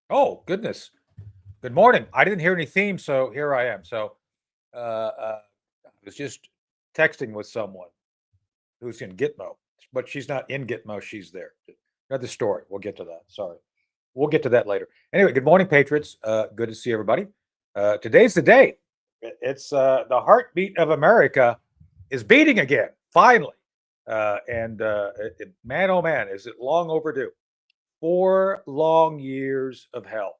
Oh, goodness. Good morning. I didn't hear any theme, so here I am. I was just texting with someone who's in Gitmo, but she's not in Gitmo. She's there. Another story. We'll get to that. Sorry. We'll get to that later. Anyway, good morning, Patriots. Good to see everybody. Today's the day. It's the heartbeat of America is beating again, finally. Man, oh man, is it long overdue? 4 long years of hell.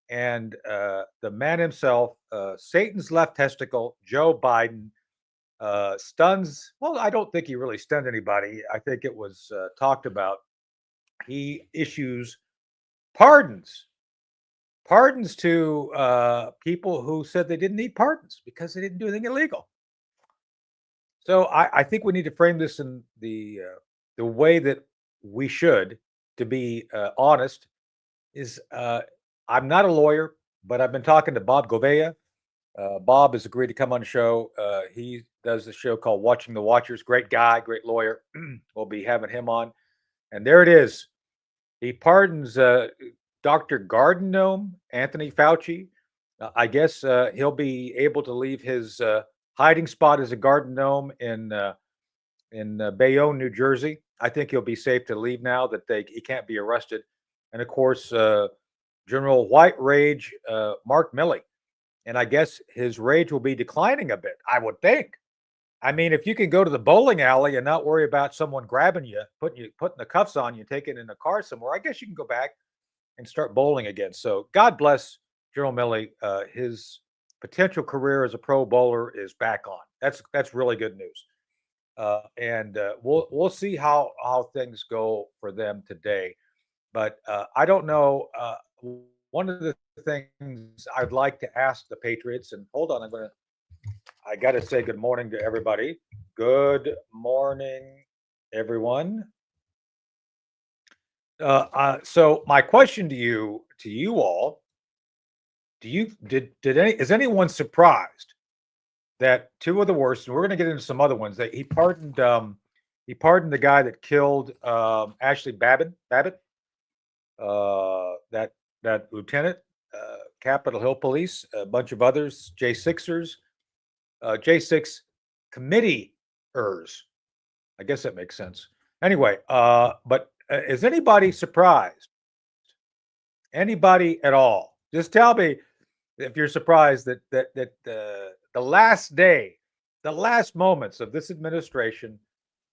And the man himself, Satan's left testicle, Joe Biden, stuns. Well, I don't think he really stunned anybody. I think it was talked about. He issues pardons, pardons to people who said they didn't need pardons because they didn't do anything illegal. So I think we need to frame this in the way that we should, to be honest. Is I'm not a lawyer, but I've been talking to Bob Govea. Bob has agreed to come on the show. He does a show called Watching the Watchers. Great guy, great lawyer. We'll be having him on. And there it is. He pardons Dr. Gardenome, Anthony Fauci. I guess he'll be able to leave his hiding spot as a garden gnome in Bayonne, New Jersey. I think he'll be safe to leave now that he can't be arrested. And of course, General White Rage, Mark Milley. And I guess his rage will be declining a bit, I would think. I mean, if you can go to the bowling alley and not worry about someone grabbing you, putting the cuffs on you, taking it in a car somewhere, I guess you can go back and start bowling again. So God bless General Milley. His potential career as a pro bowler is back on. That's really good news. And we'll see how things go for them today. But I don't know. One of the things I'd like to ask the Patriots, and hold on, I got to say good morning to everybody. Good morning, everyone. So my question to you all, is anyone surprised that two of the worst, and we're going to get into some other ones, that he pardoned the guy that killed Ashley Babbitt, that lieutenant, Capitol Hill Police, a bunch of others, J6ers, J6 committeeers. I guess that makes sense. Anyway, but is anybody surprised? Anybody at all? Just tell me if you're surprised that the last day, the last moments of this administration,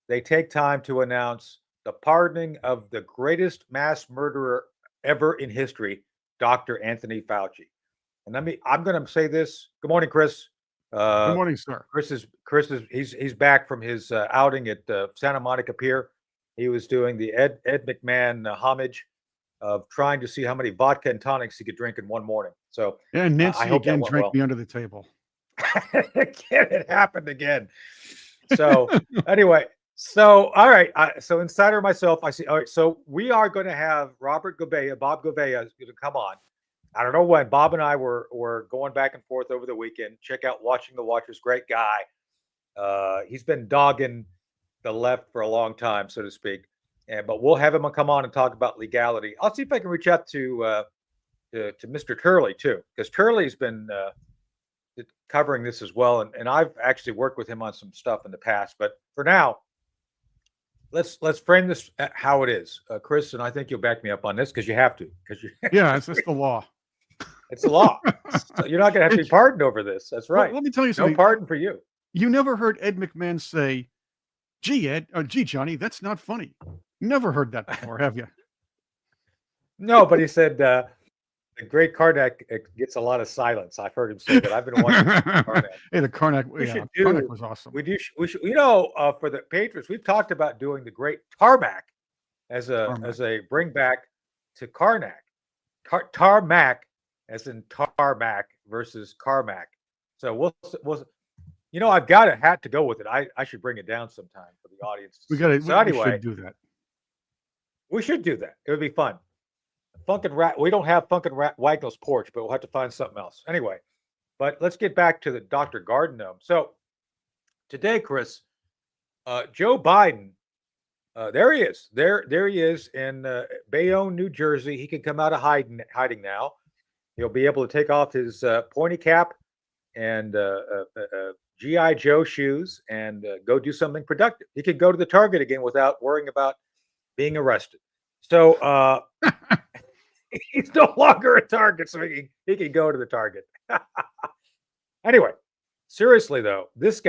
they take time to announce the pardoning of the greatest mass murderer ever in history, Dr. Anthony Fauci. And I'm going to say this. Good morning, Chris. Good morning, sir. Chris is he's back from his outing at Santa Monica Pier. He was doing the Ed McMahon homage of trying to see how many vodka and tonics he could drink in one morning. So and Nancy I hope again that went drank well. me under the table. Again, it happened again. So anyway, so all right. So insider myself, I see. All right, so we are going to have Bob Govea is going to come on. I don't know when. Bob and I were going back and forth over the weekend. Check out Watching the Watchers. Great guy. He's been dogging the left for a long time, so to speak. But we'll have him come on and talk about legality. I'll see if I can reach out to Mr. Turley too, because Turley's been covering this as well, and I've actually worked with him on some stuff in the past. But for now, let's frame this how it is, Chris, and I think you'll back me up on this because you have to. Yeah, it's just the law. It's the law. So you're not going to have to be pardoned over this. That's right. Well, let me tell you something. No pardon for you. You never heard Ed McMahon say, "Gee, Ed, or gee, Johnny, that's not funny." Never heard that before, have you? No, but he said the great Karnak gets a lot of silence. I've heard him say that. I've been watching Karnak. Hey, the Karnak, Karnak was awesome. We should, for the Patriots, we've talked about doing the great Tarmac as a bring back to Karnak. Tarmac as in tarmac versus Carmack. So we'll I've got a hat to go with it. I should bring it down sometime for the audience. We got it. So anyway, we should do that. We should do that. It would be fun. Funkin' Rat. We don't have Funkin' Rat Wagnall's porch, but we'll have to find something else. Anyway, but let's get back to the Dr. Gardenome. So today, Chris, Joe Biden There he is. There he is in Bayonne, New Jersey. He can come out of hiding now. He'll be able to take off his pointy cap and GI Joe shoes and go do something productive. He could go to the Target again without worrying about being arrested. So he's no longer a target, so he can go to the Target. Anyway, seriously though, this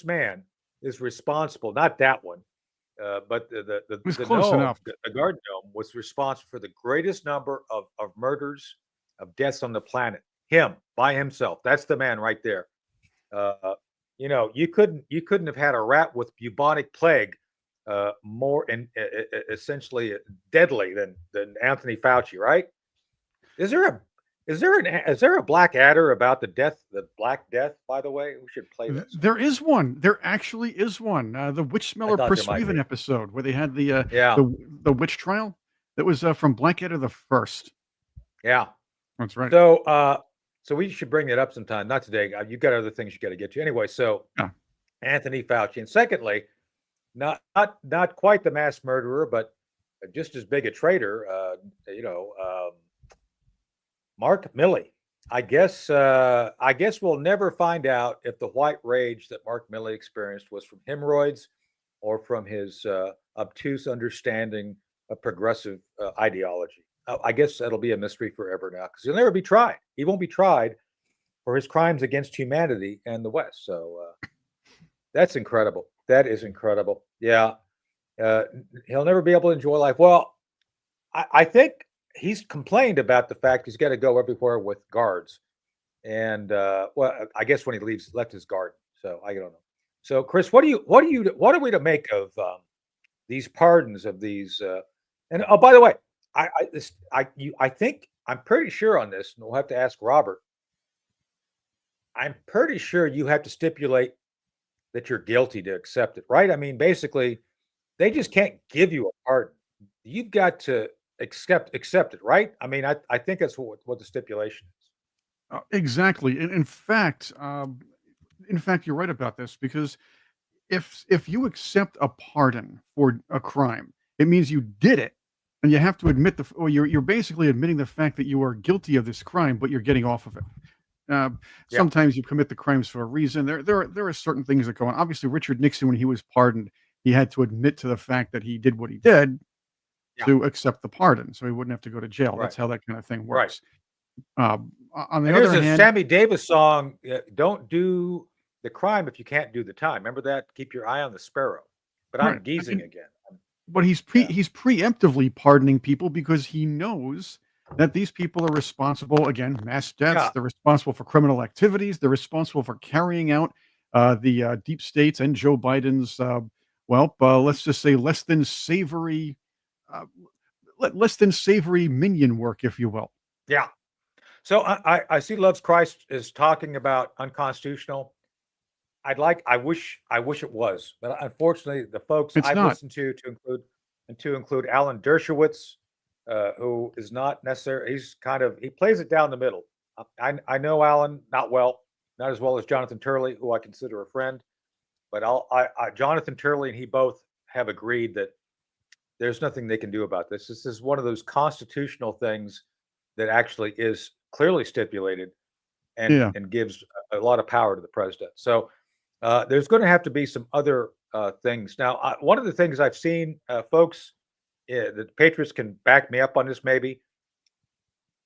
man is responsible. Not that one, but the close dome, enough. the Garden Dome, was responsible for the greatest number of murders, of deaths on the planet. Him by himself. That's the man right there. You couldn't have had a rat with bubonic plague more and essentially deadly than Anthony Fauci, right? Is there a Black Adder about the Black Death? By the way, we should play this. There is one. There actually is one. The Witch Smeller Persuaven episode where they had the witch trial. That was from Blackadder the First. Yeah, that's right. So we should bring that up sometime. Not today. You've got other things you got to get to anyway. So Anthony Fauci, and secondly, not quite the mass murderer, but just as big a traitor. Mark Milley. I guess we'll never find out if the white rage that Mark Milley experienced was from hemorrhoids or from his obtuse understanding of progressive ideology. I guess that'll be a mystery forever now because he'll never be tried. He won't be tried for his crimes against humanity and the West. So that's incredible. That is incredible. Yeah. He'll never be able to enjoy life. Well, I think he's complained about the fact he's got to go everywhere with guards. And I guess when he left his garden. So I don't know. So Chris, what are we to make of these pardons of these? And oh, by the way, I think I'm pretty sure on this, and we'll have to ask Robert. I'm pretty sure you have to stipulate that you're guilty to accept it, right? I mean, basically, they just can't give you a pardon. You've got to accept it, right? I mean, I think that's what the stipulation is. Exactly. In fact, you're right about this because if you accept a pardon for a crime, it means you did it. And you have to admit you're basically admitting the fact that you are guilty of this crime, but you're getting off of it. Sometimes you commit the crimes for a reason. There are certain things that go on. Obviously, Richard Nixon, when he was pardoned, he had to admit to the fact that he did what he did to accept the pardon, so he wouldn't have to go to jail. Right. That's how that kind of thing works. Right. On the other hand, Sammy Davis song, "Don't do the crime if you can't do the time." Remember that? Keep your eye on the sparrow. But I'm geezing again. But he's preemptively pardoning people because he knows that these people are responsible, again, mass deaths. Yeah. They're responsible for criminal activities. They're responsible for carrying out the deep states and Joe Biden's, let's just say less than savory minion work, if you will. Yeah. So I see Loves Christ is talking about unconstitutional. I wish it was, but unfortunately, the folks I've listened to include Alan Dershowitz, who is not necessarily. He plays it down the middle. I know Alan not as well as Jonathan Turley, who I consider a friend, but Jonathan Turley and he both have agreed that there's nothing they can do about this. This is one of those constitutional things that actually is clearly stipulated and gives a lot of power to the president. So. There's going to have to be some other things. Now, one of the things I've seen, folks, the Patriots can back me up on this maybe.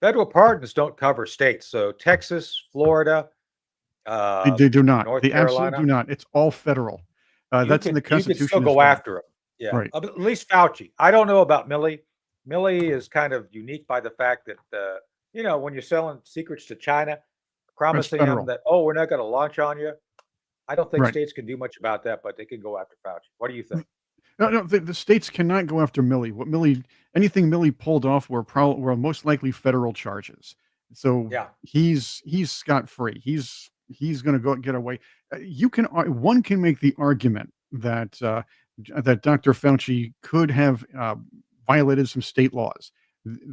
Federal pardons don't cover states. So Texas, Florida. They do not. North they Carolina. Absolutely do not. It's all federal. That's in the Constitution. You can still go after them. Yeah. Right. At least Fauci. I don't know about Milley. Milley is kind of unique by the fact that, when you're selling secrets to China, promising them that, we're not going to launch on you. I don't think states can do much about that, but they can go after Fauci. What do you think? No, the states cannot go after Milley. Anything Milley pulled off were most likely federal charges. So he's scot-free. He's going to get away. One can make the argument that Dr. Fauci could have violated some state laws.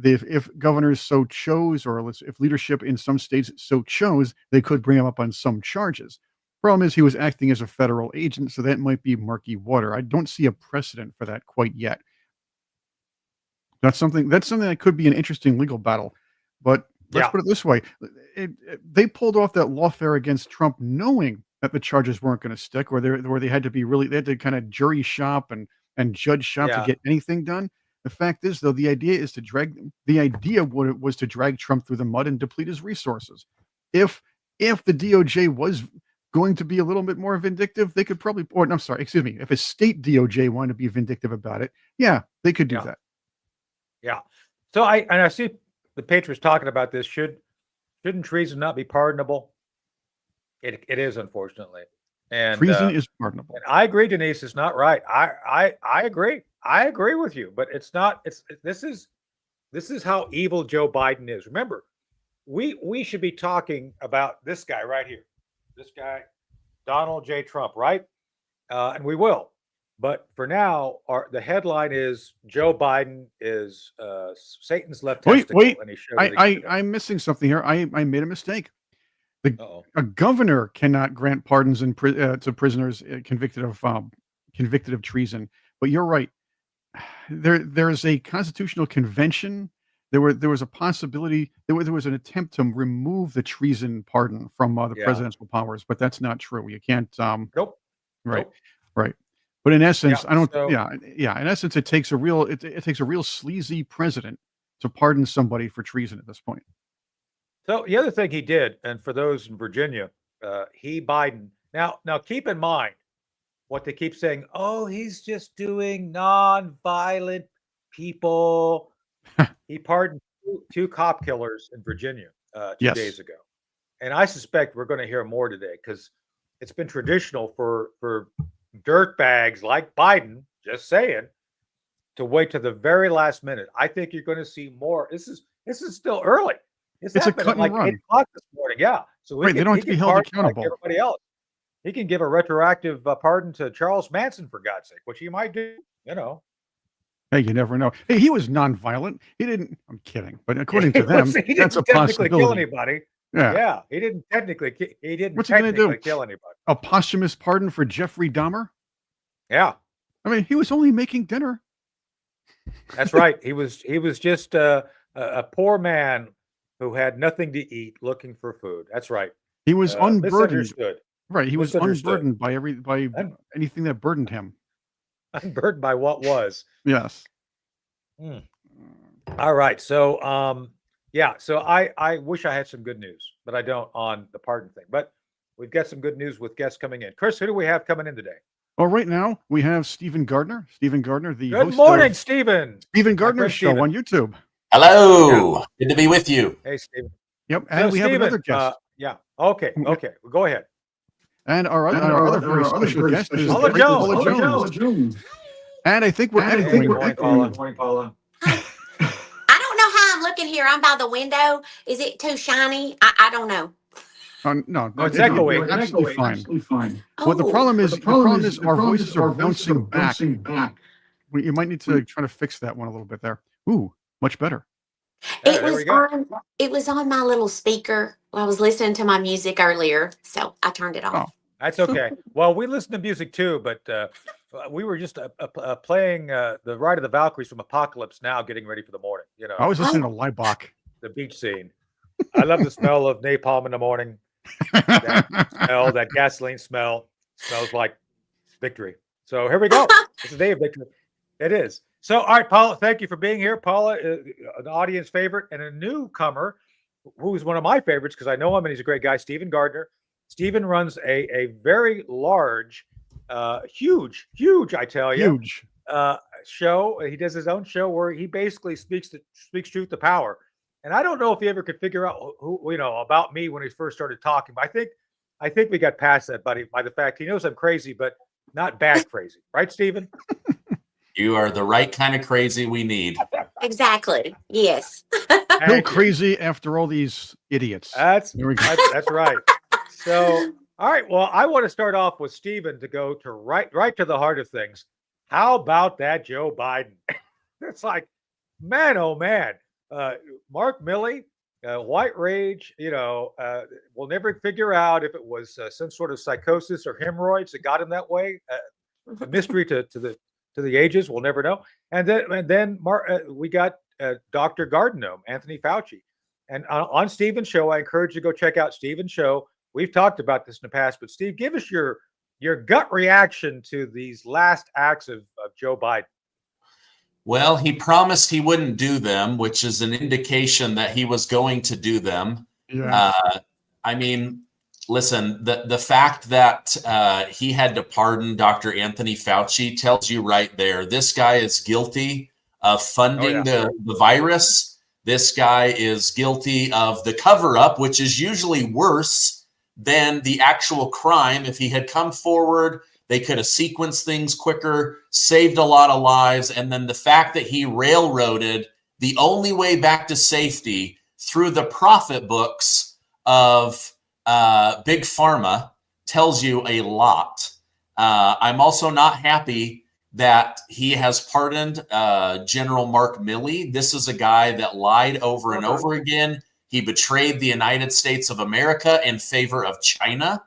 If governors so chose, or if leadership in some states so chose, they could bring him up on some charges. Problem is, he was acting as a federal agent, so that might be murky water. I don't see a precedent for that quite yet. That's something that could be an interesting legal battle. But let's Yeah. put it this way: they pulled off that lawfare against Trump, knowing that the charges weren't going to stick, or they had to kind of jury shop and judge shop to Yeah. get anything done. The fact is, though, the idea was to drag Trump through the mud and deplete his resources. If the DOJ was going to be a little bit more vindictive, they could probably, or I'm sorry, excuse me, if a state DOJ wanted to be vindictive about it, yeah, they could do that. Yeah. So I see the Patriots talking about this. Shouldn't treason not be pardonable? It is, unfortunately. And treason is pardonable. And I agree, Denise. It's not right. I agree. I agree with you. But it's not. This is how evil Joe Biden is. Remember, we should be talking about this guy right here. This guy, Donald J. Trump, right? And we will. But for now, the headline is Joe Biden is Satan's left testicle. Wait. And he showed I'm missing something here. I made a mistake. Uh-oh. A governor cannot grant pardons to prisoners convicted of treason. But you're right. There is a constitutional convention. There was a possibility. There was an attempt to remove the treason pardon from the presidential powers, but that's not true. You can't. Nope. Right. Nope. Right. But in essence, Yeah, I don't. so- Yeah. In essence, it takes a real sleazy president to pardon somebody for treason at this point. So the other thing he did, and for those in Virginia, Biden. Now keep in mind what they keep saying. Oh, he's just doing non-violent people. He pardoned two cop killers in Virginia 2 days ago, and I suspect we're going to hear more today because it's been traditional for dirtbags like Biden, just saying, to wait to the very last minute. I think you're going to see more. This is still early. It's a happened cut at like and run. 8 o'clock this morning. Yeah, so Right, they don't have to be held accountable. Like everybody else. He can give a retroactive pardon to Charles Manson, for God's sake, which he might do. Hey, you never know. Hey, he was nonviolent. He didn't. I'm kidding, but according to them, he didn't that's a technically kill possibility. anybody. Yeah. He didn't technically. What's he gonna do? Kill anybody. A posthumous pardon for Jeffrey Dahmer? Yeah, I mean, he was only making dinner. that's right. He was just a poor man who had nothing to eat, looking for food. That's right. He was unburdened. Misunderstood. Right, he was unburdened by anything that burdened him. Unburdened by what was. Yes. All right. So, so I wish I had some good news, but I don't on the pardon thing. But we've got some good news with guests coming in. Chris, who do we have coming in today? Well, right now we have Stephen Gardner. Stephen Gardner, the Good host morning, of Stephen. Stephen Gardner Show Stephen. on YouTube. Hello. Good to be with you. Hey, Stephen. Yep, and we have another guest. Okay. Well, go ahead. And our other very special guest is Paula Paula Jones. And I think we're echoing. Morning, Paula. I don't know how I'm looking here. I'm by the window. Is it too shiny? I don't know. No, it's echoing. You're absolutely fine. Oh, Well, the problem is our voices are bouncing back. You might need to try to fix that one a little bit there. Ooh, much better. it was on my little speaker. I was listening to my music earlier, so I turned it off. That's okay. Well, we listen to music too, but we were just playing the Ride of the Valkyries from Apocalypse Now, getting ready for the morning. I was listening to Leibach. The beach scene. I love the smell of napalm in the morning. That gasoline smell smells like victory. So here we go. It's a day of victory. It is. So, all right, Paula, thank you for being here. Paula, an audience favorite and a newcomer who's one of my favorites because I know him and he's a great guy, Stephen Gardner. Stephen runs a very large, huge, I tell you, show. He does his own show where he basically speaks truth to power. And I don't know if he ever could figure out who about me when he first started talking. But I think we got past that, buddy, by the fact he knows I'm crazy, but not bad crazy, right, Stephen? You are the right kind of crazy we need. Exactly. Yes. No crazy after all these idiots. That's right. So, all right. Well, I want to start off with Stephen to go to right to the heart of things. How about that Joe Biden? It's like, man, oh man. Mark Milley white rage, we'll never figure out if it was some sort of psychosis or hemorrhoids that got him that way. A mystery to the ages. We'll never know. And then we got Dr. Gardner, Anthony Fauci. And on Stephen's show, I encourage you to go check out Stephen's show. We've talked about this in the past, but Steve, give us your gut reaction to these last acts of Joe Biden. Well, he promised he wouldn't do them, which is an indication that he was going to do them. Yeah. I mean, listen, the fact that he had to pardon Dr. Anthony Fauci tells you right there, this guy is guilty of funding the virus. This guy is guilty of the cover-up, which is usually worse than the actual crime. If he had come forward, they could have sequenced things quicker, saved a lot of lives. And then the fact that he railroaded the only way back to safety through the profit books of Big Pharma tells you a lot. I'm also not happy that he has pardoned General Mark Milley. This is a guy that lied over and over again. He betrayed the United States of America in favor of China.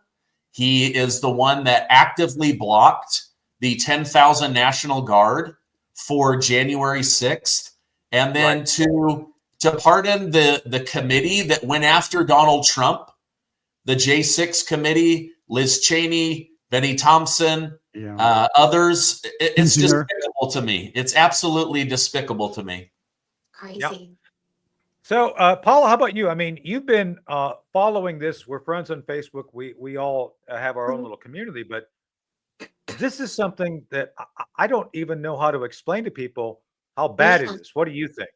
He is the one that actively blocked the 10,000 National Guard for January 6th. And then to pardon the committee that went after Donald Trump, the J6 committee, Liz Cheney, Benny Thompson, others, it's despicable to me. It's absolutely despicable to me. Crazy. Yep. So, Paula, how about you? I mean, you've been following this. We're friends on Facebook. We all have our own little community, but this is something that I don't even know how to explain to people how bad it is. What do you think?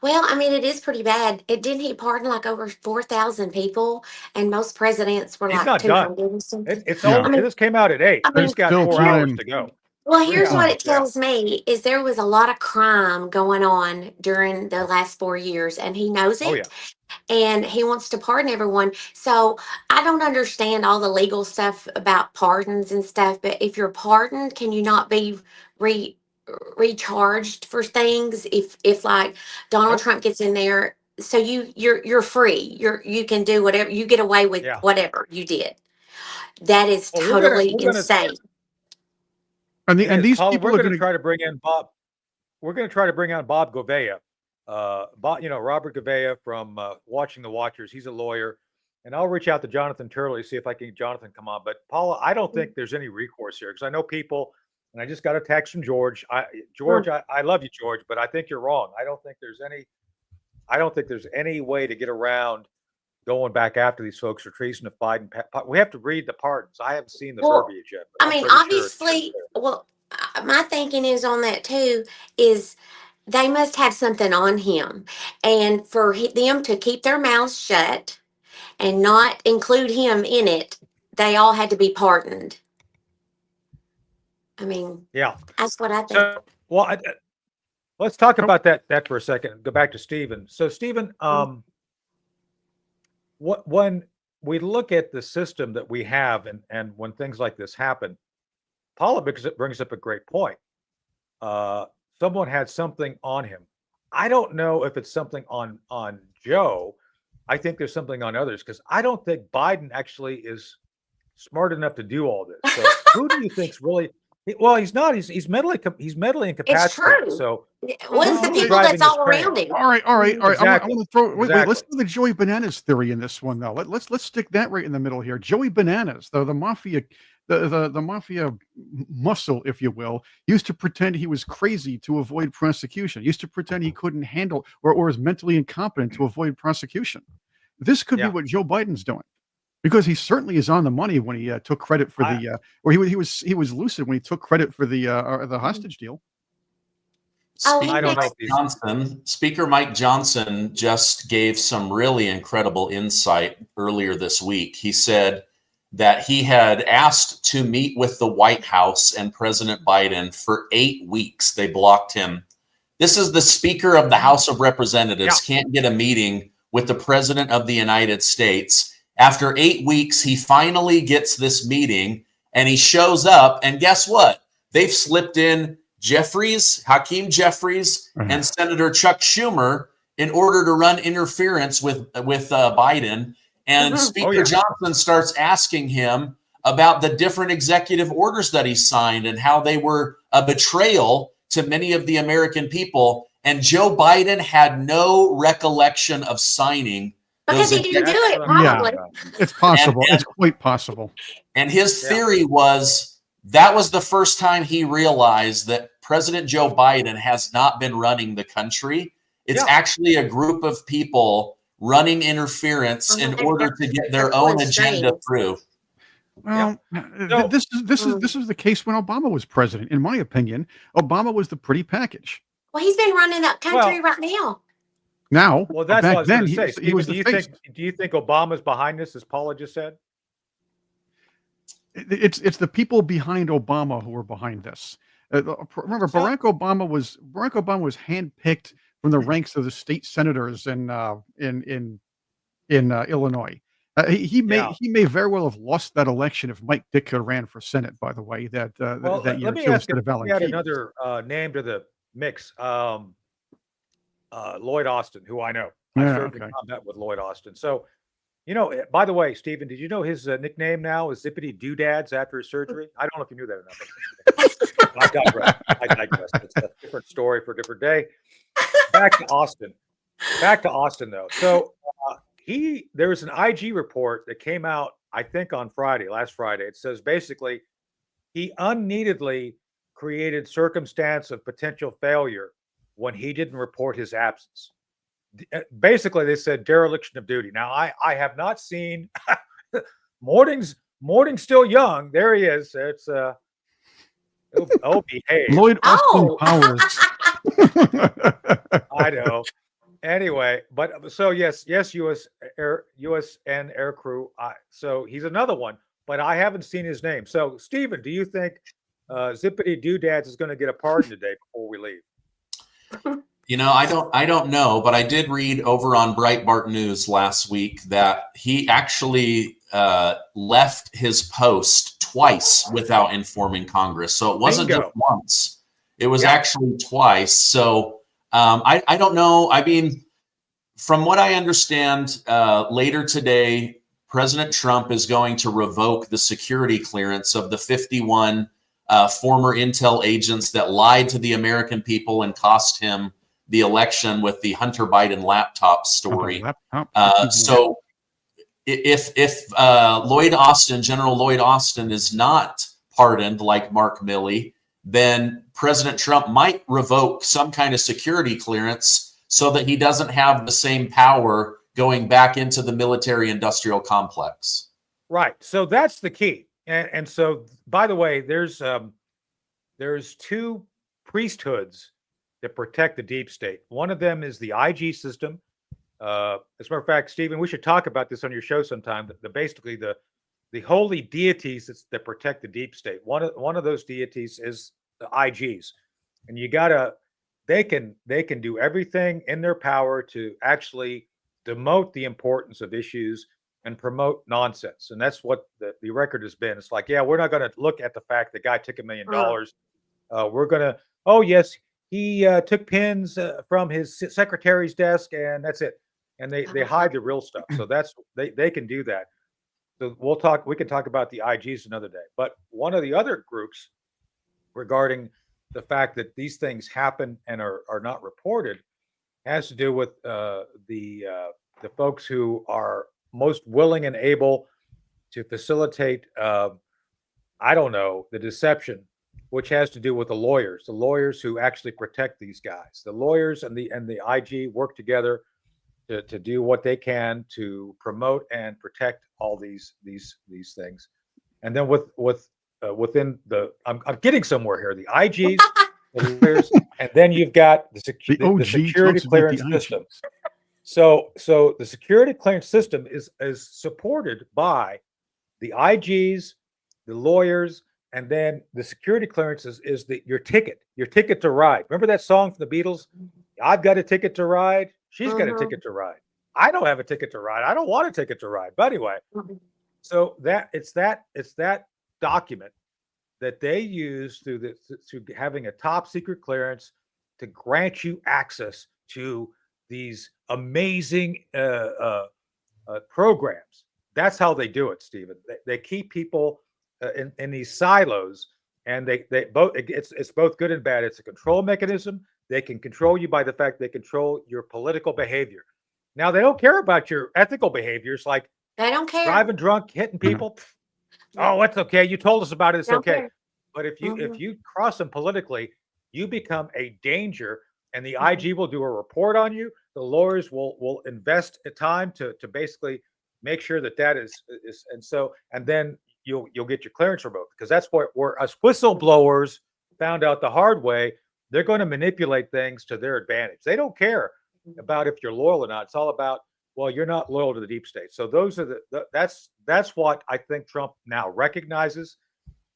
Well, I mean, it is pretty bad. Didn't he pardon like over 4,000 people? And most presidents were He's like not done. 200 and something. It's over. This came out at 8. I mean, He's got still 4 time. hours to go. Well, here's what it Yeah. tells me is there was a lot of crime going on during the last 4 years, and he knows it. Oh, yeah. And he wants to pardon everyone. So I don't understand all the legal stuff about pardons and stuff, but if you're pardoned, can you not be recharged for things if like Donald Trump gets in there? So you're free. You can do whatever, you get away with whatever you did. That is totally insane. And these Paula, people we're are going to try to bring in Bob. We're going to try to bring on Bob Govea. Robert Govea from Watching the Watchers. He's a lawyer, and I'll reach out to Jonathan Turley, see if I can get Jonathan come on. But Paula, I don't think there's any recourse here because I know people, and I just got a text from George. I love you, George, but I think you're wrong. I don't think there's any way to get around going back after these folks for treason if Biden. We have to read the pardons. I haven't seen the verbiage yet. I mean, obviously, my thinking is on that too is they must have something on him, and for them to keep their mouths shut and not include him in it, they all had to be pardoned. I mean, that's what I think. So, let's talk about that for a second. Go back to Stephen. So, Stephen, when we look at the system that we have, and when things like this happen, Paula brings up a great point. Someone had something on him. I don't know if it's something on Joe. I think there's something on others because I don't think Biden actually is smart enough to do all this. So who do you think's really? Well, he's not. He's mentally incapacitated. It's true. So what's the people that's all around him? All right. Exactly. I want to throw. Wait. Let's do the Joey Bananas theory in this one, though. Let's stick that right in the middle here. Joey Bananas, though the mafia. The mafia muscle, if you will, used to pretend he was crazy to avoid prosecution. Used to pretend he couldn't handle or was mentally incompetent to avoid prosecution. This could be what Joe Biden's doing, because he certainly is on the money when he took credit for or he was lucid when he took credit for the hostage deal. Speaker Mike Johnson just gave some really incredible insight earlier this week. He said that he had asked to meet with the White House and President Biden for 8 weeks. They blocked him. This is the Speaker of the House of Representatives can't get a meeting with the President of the United States. After 8 weeks, he finally gets this meeting and he shows up. And guess what? They've slipped in Hakeem Jeffries, and Senator Chuck Schumer in order to run interference with Biden. And Speaker Johnson starts asking him about the different executive orders that he signed and how they were a betrayal to many of the American people. And Joe Biden had no recollection of signing because those he didn't do it. Yeah. Probably. It's possible. It's quite possible. And his theory was that was the first time he realized that President Joe Biden has not been running the country. It's actually a group of people running interference in order to get their own agenda through. Well, this is the case when Obama was president. In my opinion, Obama was the pretty package. Well, he's been running that country right now. Now, well, that's what I was going to say. He was do you think Obama's behind this, as Paula just said? It's the people behind Obama who are behind this. Remember, Barack Obama was handpicked from the ranks of the state senators in Illinois. He may very well have lost that election if Mike Ditka ran for Senate. By the way, that year let me too, ask instead of you, we had Keith. another name to the mix. Lloyd Austin, who I know. I served in combat with Lloyd Austin. So, by the way, Stephen, did you know his nickname now is Zippity Doodads after his surgery? I don't know if you knew that or not. But I digress. It's a different story for a different day. Back to Austin, though. So there was an IG report that came out, I think, on last Friday. It says basically he unneededly created circumstance of potential failure when he didn't report his absence. Basically, they said dereliction of duty. Now, I have not seen Morning's still young. There he is. It's behave. Lloyd Austin Powers. I know. Anyway, but so yes, USN Air Crew. So he's another one, but I haven't seen his name. So, Stephen, do you think Zippity Doodads is going to get a pardon today before we leave? I don't know, but I did read over on Breitbart News last week that he actually left his post twice without informing Congress. So it wasn't just once; it was actually twice. So I don't know. I mean, from what I understand, later today, President Trump is going to revoke the security clearance of the 51 former intel agents that lied to the American people and cost him the election with the Hunter Biden laptop story. So if General Lloyd Austin is not pardoned like Mark Milley, then President Trump might revoke some kind of security clearance so that he doesn't have the same power going back into the military industrial complex. Right. So that's the key. And so, by the way, there's two priesthoods that protect the deep state. One of them is the IG system. As a matter of fact, Stephen, we should talk about this on your show sometime. Basically the holy deities that protect the deep state. One of those deities is the IGs, and they can do everything in their power to actually demote the importance of issues and promote nonsense. And that's what the record has been. It's like, we're not going to look at the fact the guy took $1 million. We're going to, oh yes, he took pins from his secretary's desk, and that's it. And they hide the real stuff. So that's they can do that. So we can talk about the IGs another day. But one of the other groups regarding the fact that these things happen and are not reported has to do with the folks who are most willing and able to facilitate, the deception, which has to do with the lawyers who actually protect these guys. The lawyers and the IG work together to do what they can to promote and protect all these things. And then within I'm getting somewhere here. The IGs, the lawyers, and then you've got the security clearance system. So the security clearance system is supported by the IGs, the lawyers, and then the security clearance is your ticket to ride. Remember that song from the Beatles? I've got a ticket to ride. She's got a ticket to ride. I don't have a ticket to ride. I don't want a ticket to ride. But anyway, so it's that document that they use through having a top secret clearance to grant you access to these amazing programs. That's how they do it, Stephen. They keep people in these silos, and they both. It's both good and bad. It's a control mechanism. They can control you by the fact they control your political behavior. Now they don't care about your ethical behaviors, like They don't care. driving drunk, hitting people. Oh, it's okay. You told us about it. It's Don't okay. care. But if you cross them politically, you become a danger, and the IG will do a report on you. The lawyers will invest time to basically make sure that is and then you'll get your clearance revoked, because that's where us whistleblowers found out the hard way. They're going to manipulate things to their advantage. They don't care about if you're loyal or not. It's all about, well, you're not loyal to the deep state. So those are that's what I think Trump now recognizes.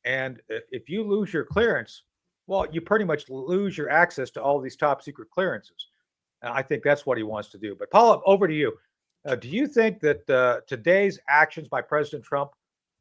And if you lose your clearance, well, you pretty much lose your access to all these top secret clearances. And I think that's what he wants to do. But Paula, over to you. Do you think that today's actions by President Trump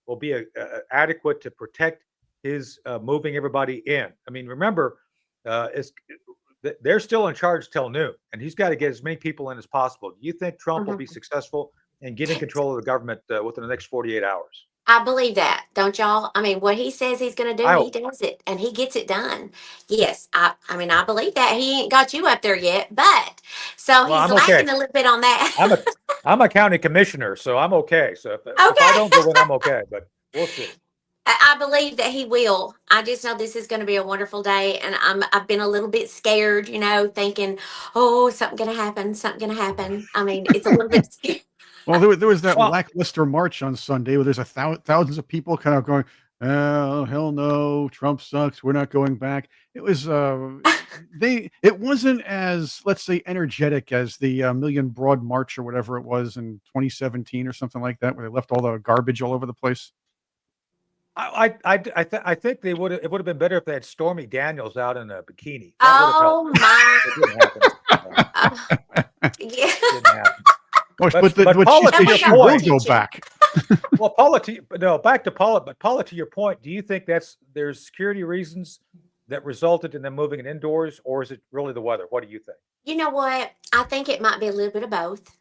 will be adequate to protect his moving everybody in? I mean, remember, they're still in charge till noon, and he's got to get as many people in as possible. Do you think Trump will be successful in getting control of the government within the next 48 hours? I believe that, don't y'all? I mean, what he says he's going to do, he does it, and he gets it done. Yes, I mean, I believe that. He ain't got you up there yet, but he's lacking a little bit on that. I'm a county commissioner, so I'm okay. So if I don't go in, I'm okay, but we'll see. I believe that he will. I just know this is going to be a wonderful day, and I've been a little bit scared, thinking, oh, something going to happen. I mean, it's a little bit scary. Well, there was that lackluster march on Sunday where there's thousands of people kind of going, oh, hell no, Trump sucks, we're not going back. It was it wasn't as, let's say, energetic as the Million Broad March or whatever it was in 2017 or something like that, where they left all the garbage all over the place. I think it would have been better if they had Stormy Daniels out in a bikini. Oh my! It didn't happen. Yeah. It didn't happen. But Paula, to your point, go back. Well, Paula, back to Paula. But Paula, to your point, do you think there's security reasons that resulted in them moving it indoors, or is it really the weather? What do you think? You know what? I think it might be a little bit of both,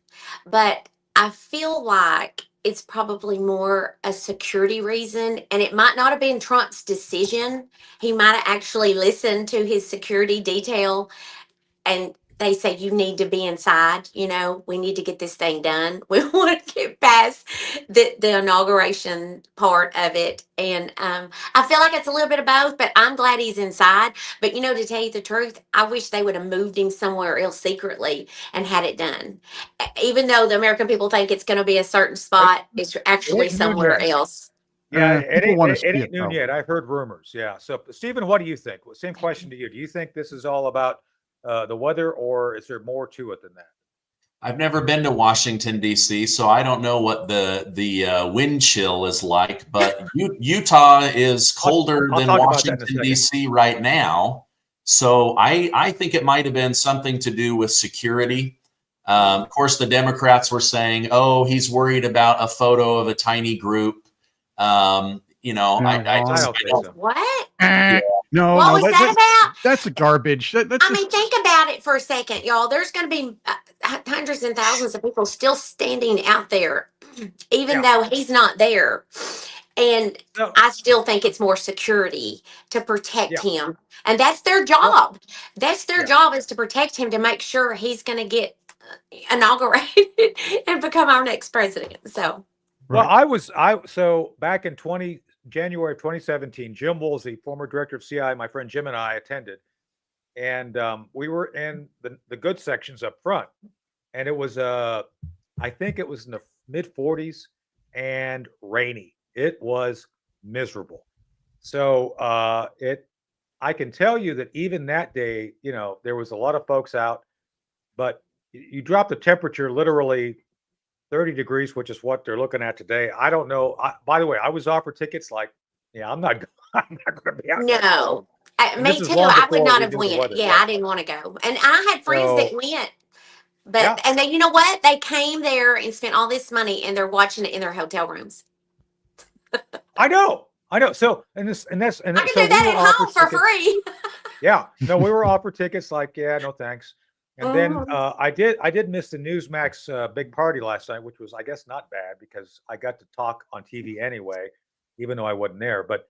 but I feel like it's probably more a security reason, and it might not have been Trump's decision. He might have actually listened to his security detail, and they say, you need to be inside, we need to get this thing done. We want to get past the inauguration part of it. And I feel like it's a little bit of both, but I'm glad he's inside. But, to tell you the truth, I wish they would have moved him somewhere else secretly and had it done. Even though the American people think it's going to be a certain spot, it's actually somewhere else. Yeah, it see ain't noon yet. I've heard rumors. Yeah. So, Stephen, what do you think? Same question to you. Do you think this is all about the weather, or is there more to it than that? I've never been to Washington, D.C., so I don't know what the wind chill is like, but Utah is colder than Washington, D.C. right now. So I think it might have been something to do with security. Of course, the Democrats were saying, oh, he's worried about a photo of a tiny group. I don't think so. What? Yeah. No, what was that about? That's garbage. I mean, think about it for a second, y'all. There's going to be hundreds and thousands of people still standing out there, even though he's not there. And I still think it's more security to protect him. And that's their job. That's their job, is to protect him, to make sure he's going to get inaugurated and become our next president. So, so back in January of 2017, Jim Woolsey, former director of CIA, my friend Jim and I attended, and we were in the good sections up front, and it was I think it was in the mid 40s and rainy. It was miserable. So I can tell you that even that day, there was a lot of folks out, but you drop the temperature literally 30 degrees, which is what they're looking at today. I don't know. By the way, I was offered tickets. I'm not going to be out. No, me too. I would not have went. I didn't want to go. And I had friends that went, but and then, you know what? They came there and spent all this money, and they're watching it in their hotel rooms. I know. So I can do that at home for free. Yeah. No, we were offered tickets. No thanks. And then Mhm. I did miss the Newsmax big party last night, which was, I guess, not bad because I got to talk on TV anyway, even though I wasn't there. But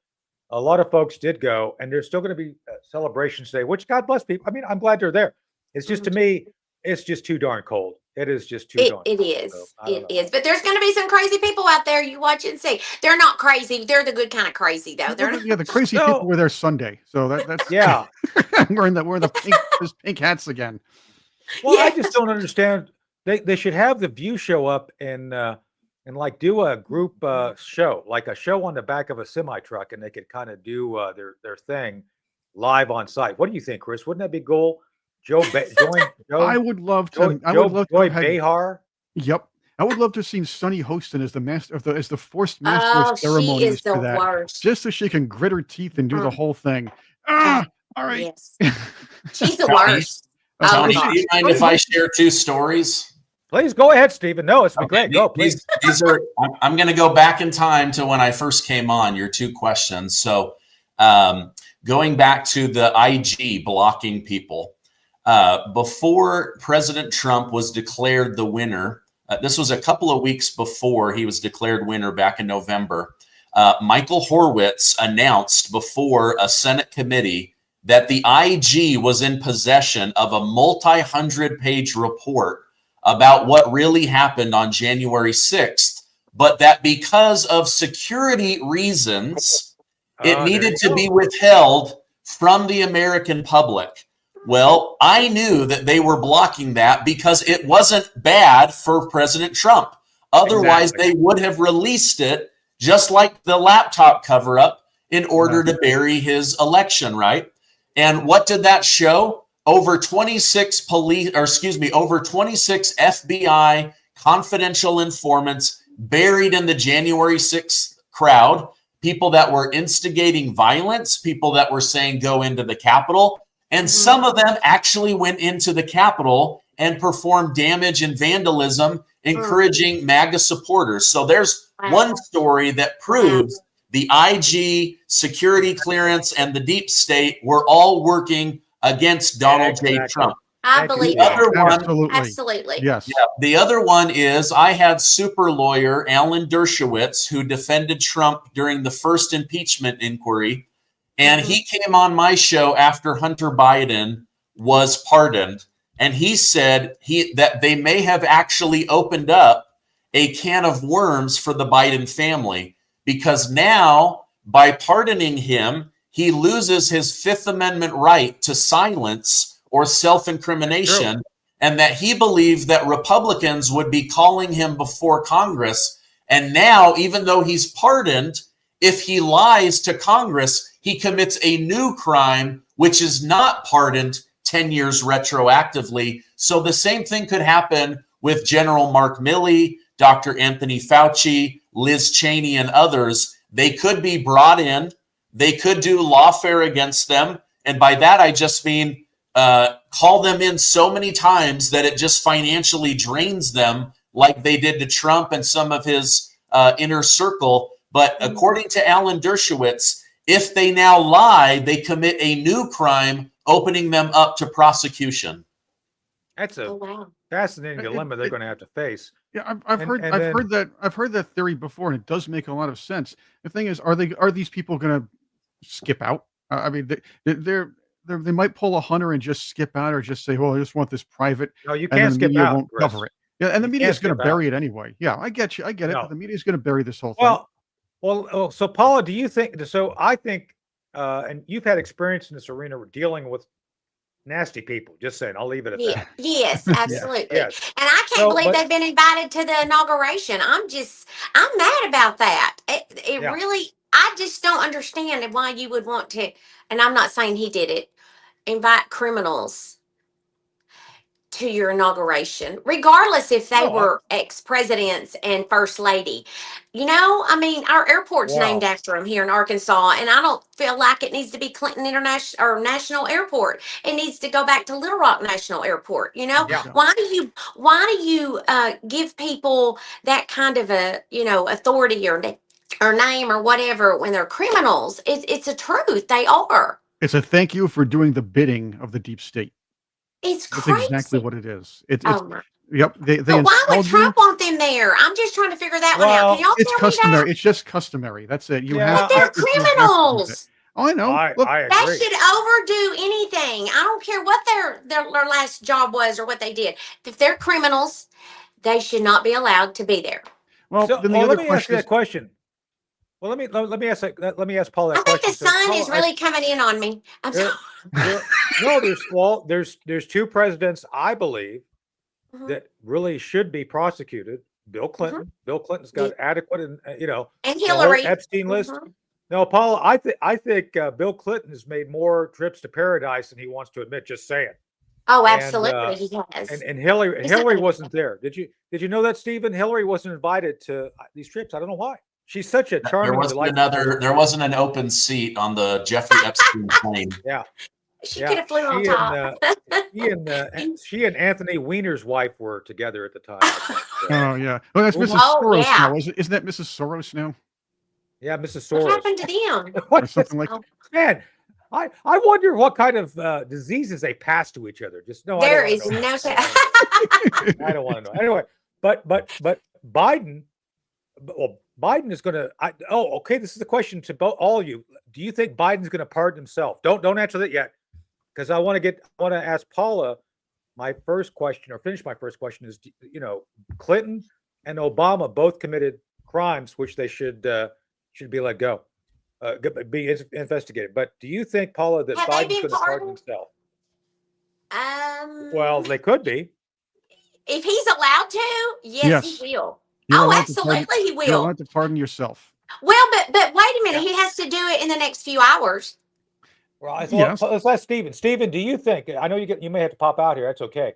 a lot of folks did go, and there's still going to be celebrations today, which God bless people. I mean, I'm glad they're there. It's just, to me, it's just too darn cold. It is just too darn It cold. So is. I don't It know. is. But there's going to be some crazy people out there. You watch and see. They're not crazy. They're the good kind of crazy, though. They're Well, not. yeah, the crazy So people were there Sunday, so that's yeah. wearing the pink those pink hats again. Well, I Yeah. just don't understand. They should have the View show up and like do a group show, like a show on the back of a semi truck, and they could kind of do their thing live on site. What do you think, Chris? Wouldn't that be cool? Join I would love to. I would Joe love to Joy have had. Behar. Yep, I would love to have seen Sunny Hostin as the master of as the forced master of Oh, she ceremonies is the for that, worst. just so she can grit her teeth and do the Mm. whole thing. Oh, All right. yes. She's the Tony, worst. Oh, Tony, gosh. do you mind if I share two stories? Please go ahead, Stephen. No, it's been Okay, great. Go, please. these are. I'm going to go back in time to when I first came on. Your two questions. So, going back to the IG blocking people before President Trump was declared the winner. This was a couple of weeks before he was declared winner back in November. Michael Horowitz announced before a Senate committee that the IG was in possession of a multi-hundred-page report about what really happened on January 6th, but that because of security reasons, it There needed you to go. be withheld from the American public. Well, I knew that they were blocking that because it wasn't bad for President Trump. Otherwise, Exactly. they would have released it just like the laptop cover up in order to bury his election, right? And what did that show? Over 26 over 26 FBI confidential informants buried in the January 6th crowd, people that were instigating violence, people that were saying go into the Capitol. And some of them actually went into the Capitol and performed damage and vandalism, encouraging MAGA supporters. So there's one story that proves the IG, security clearance, and the deep state were all working against Donald J. Exactly. Trump. I Thank you, believe The Stephen. other that. one, Absolutely. Absolutely. Yes. the other one is I had super lawyer Alan Dershowitz, who defended Trump during the first impeachment inquiry. And he came on my show after Hunter Biden was pardoned. And he said that they may have actually opened up a can of worms for the Biden family, because now by pardoning him, he loses his Fifth Amendment right to silence or self-incrimination, and that he believed that Republicans would be calling him before Congress. And now, even though he's pardoned, if he lies to Congress, he commits a new crime, which is not pardoned 10 years retroactively. So the same thing could happen with General Mark Milley, Dr. Anthony Fauci, Liz Cheney, and others. They could be brought in. They could do lawfare against them. And by that, I just mean call them in so many times that it just financially drains them, like they did to Trump and some of his inner circle. But according to Alan Dershowitz, if they now lie, they commit a new crime, opening them up to prosecution. That's Oh, a wow. fascinating dilemma they're going to have to face. Yeah, I've And- heard and I've heard that theory before, and it does make a lot of sense. The thing is, are these people going to skip out? I mean, they might pull a Hunter and just skip out, or just say, "Well, I just want this private," No, you and can't the skip media out, won't Chris. cover it. Yeah, and the You media is can't going to skip out. bury it anyway. Yeah, I get you. I get it. No. But the media is going to bury this whole thing. Well, so Paula, do you think? So I think, and you've had experience in this arena dealing with nasty people. Just saying, I'll leave it at Yeah. that. Yes, absolutely. Yes. And I can't So, believe but- they've been invited to the inauguration. I'm mad about that. It Yeah. really, I just don't understand why you would want to, and I'm not saying he did it, invite criminals to your inauguration, regardless if they No, were ex-presidents and first lady. You know, I mean, our airport's Wow. named after him here in Arkansas, and I don't feel like it needs to be Clinton International or National Airport. It needs to go back to Little Rock National Airport. You know, Yeah. why do you give people that kind of a authority or name or whatever when they're criminals? It's a truth. They are. It's a thank you for doing the bidding of the deep state. It's That's crazy. exactly what it is. It's Oh my. yep. They But why would installed you. Trump want them there? I'm just trying to figure that one out. Can Well, y'all It's tell me that? customary. It's just customary. That's it. You Yeah, have But they're to. You have to do that. criminals. Oh, I know. Look, I They agree. should overdo anything. I don't care what their last job was or what they did. If they're criminals, they should not be allowed to be there. well, So, then the let other me ask you question is, that question. Well, let me ask Paul that I think question. the So, sun Paul, is really coming in on me. I'm sorry. there, no, there's two presidents I believe Mhm, that really should be prosecuted. Bill Clinton. mhm. Bill Clinton's Yeah. got adequate, and And the whole Hillary. Epstein list. Mhm. No, Paul, I think Bill Clinton has made more trips to paradise than he wants to admit. Just saying. Oh, And absolutely, he has. and Hillary He's not Hillary gonna. wasn't there. Did you know that, Stephen? Hillary wasn't invited to these trips. I don't know why. She's such a There charming, wasn't delightful person. there wasn't an open seat on the Jeffrey Epstein plane. Yeah, She could yeah. have flew on top. She and Anthony Weiner's wife were together at the time, I think. So, oh yeah, well that's Uma- Mrs. Oh Soros yeah. now. Isn't that Mrs. Soros now, yeah, Mrs. What Soros. happened to them? or What something like? Oh, man? I wonder what kind of diseases they pass to each other. Just no, I don't there want is to know. no. I don't want to know. Anyway, but Biden, well, Biden is going to. Oh, okay. This is the question to all of you. Do you think Biden's going to pardon himself? Don't answer that yet, because I want to ask Paula my first question, or finish my first question is, Clinton and Obama both committed crimes which they should be let go, be investigated. But do you think, Paula, that Have they Biden's been going to pardon pardoned? himself? Well, they could be. If he's allowed to, yes, Yes, he will. you're Oh, allowed to pardon. absolutely, he You're will. allowed to pardon yourself. Well, but wait a minute. Yeah. He has to do it in the next few hours. Well, I Yes. thought, let's ask Stephen. Stephen, do you think? I know you may have to pop out here. That's okay.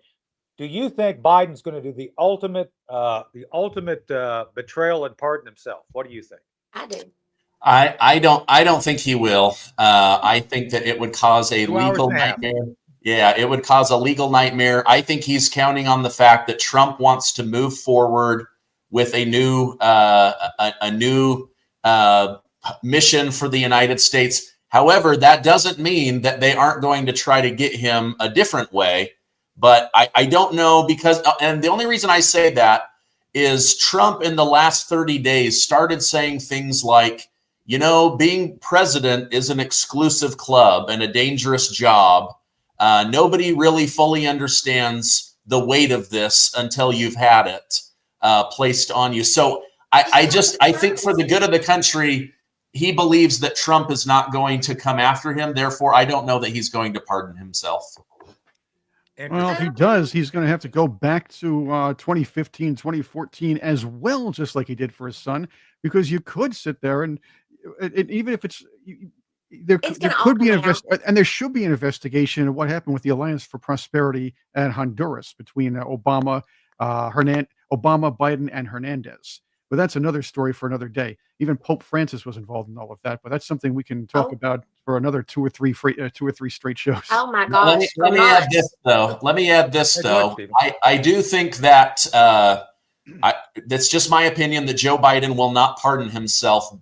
Do you think Biden's going to do the ultimate betrayal and pardon himself? What do you think? I do. I don't think he will. I think that it would cause a 2 hours legal and a half. nightmare. Yeah, it would cause a legal nightmare. I think he's counting on the fact that Trump wants to move forward with a new mission for the United States. However, that doesn't mean that they aren't going to try to get him a different way. But I don't know, because, and the only reason I say that is Trump in the last 30 days started saying things like, being president is an exclusive club and a dangerous job. Nobody really fully understands the weight of this until you've had it placed on you. So I think for the good of the country, he believes that Trump is not going to come after him. Therefore, I don't know that he's going to pardon himself. Well, if he does, he's going to have to go back to 2015, 2014 as well, just like he did for his son, because you could sit there and even if there gonna could be all come out. and there should be an investigation of what happened with the Alliance for Prosperity and Honduras between Obama, Biden, and Hernandez. But that's another story for another day. Even Pope Francis was involved in all of that. But that's something we can talk about for another two or three straight shows. Oh my gosh! Let me add this though. Stephen. I do think that that's just my opinion that Joe Biden will not pardon himself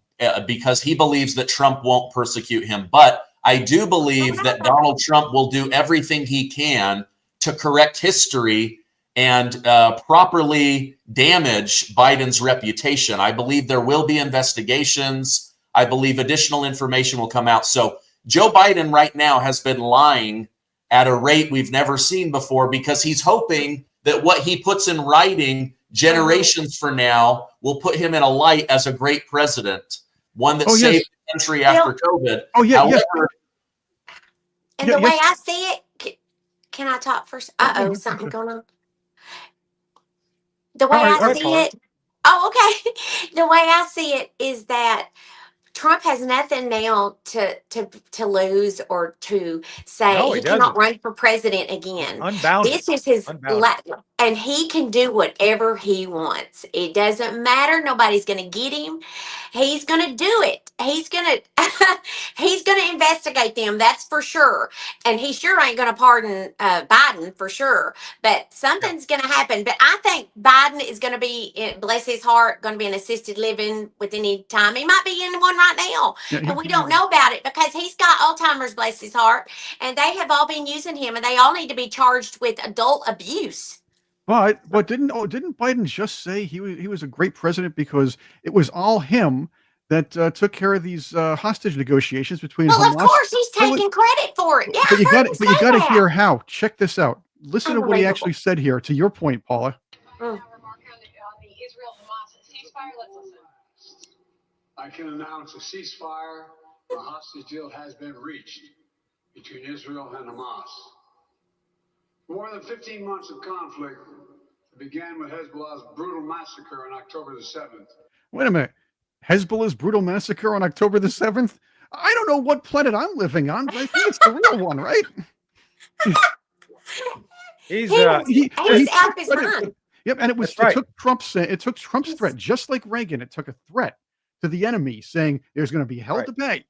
because he believes that Trump won't persecute him. But I do believe that Donald Trump will do everything he can to correct history and properly damage Biden's reputation. I believe there will be investigations. I believe additional information will come out. So Joe Biden right now has been lying at a rate we've never seen before because he's hoping that what he puts in writing generations from now will put him in a light as a great president, one that saved the country after COVID. Oh, yeah. However, and the way I see it, can I talk first? Something going on. The way I see it, okay. The way I see it is that Trump has nothing now to lose or to say. No, he he cannot doesn't. run for president again. Unbounded. This is his Unbounded. and he can do whatever he wants. It doesn't matter. Nobody's going to get him. He's going to do it. He's going to investigate them. That's for sure. And he sure ain't going to pardon Biden for sure. But something's going to happen. But I think Biden is going to be, bless his heart, going to be in assisted living with any time. He might be in one right right now. Yeah, And we don't know about it because he's got Alzheimer's, bless his heart. And they have all been using him, and they all need to be charged with adult abuse. But didn't Biden just say he was a great president because it was all him that took care of these hostage negotiations between Well, Hamas? of course, he's Wait, taking credit for it. Yeah, but you I heard him got say to that. hear how. Check this out. Listen to what he Unbelievable. actually said here. To your point, Paula. Mm. I can announce a ceasefire. A hostage deal has been reached between Israel and Hamas. More than 15 months of conflict began with Hezbollah's brutal massacre on October the 7th. Wait a minute. Hezbollah's brutal massacre on October the 7th? I don't know what planet I'm living on, but I think it's the real one, right? He's He uh, was, he was out of his mind. Yep, and That's right. it took Trump's threat, just like Reagan. It took a threat to the enemy saying there's going to be hell Right. to pay.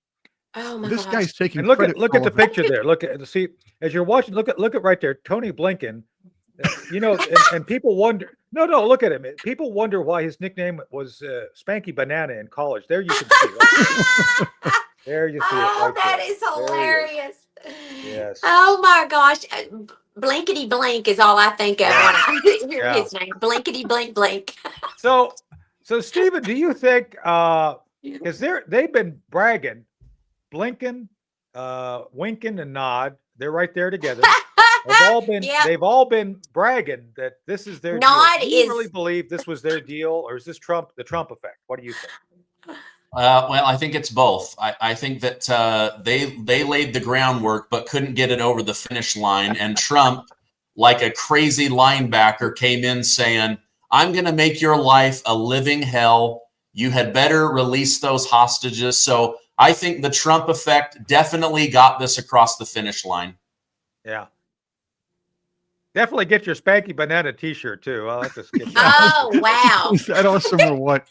Oh my This gosh. guy's taking and look credit at for the all of it. picture there. Look at see as you're watching. Look at right there. Tony Blinken. You know, and people wonder. No, look at him. People wonder why his nickname was Spanky Banana in college. There you can see. Right there you see it. Oh, Right that there. is There he is. hilarious. Yes. Oh my gosh. Blinkety blink is all I think of when I hear Yeah. his name. Blinkety blink blink. So Stephen, do you think because they've been bragging, blinking, winking, and nod. They're right there together. Yeah. They've all been bragging that this is their Nod deal. Do you is- really believe this was their deal, or is this the Trump effect? What do you think? Well, I think it's both. I think that they laid the groundwork but couldn't get it over the finish line. And Trump, like a crazy linebacker, came in saying, I'm going to make your life a living hell. You had better release those hostages. So I think the Trump effect definitely got this across the finish line. Yeah. Definitely get your Spanky Banana T-shirt too. I'll have to skip that. Oh wow. Is that awesome or what?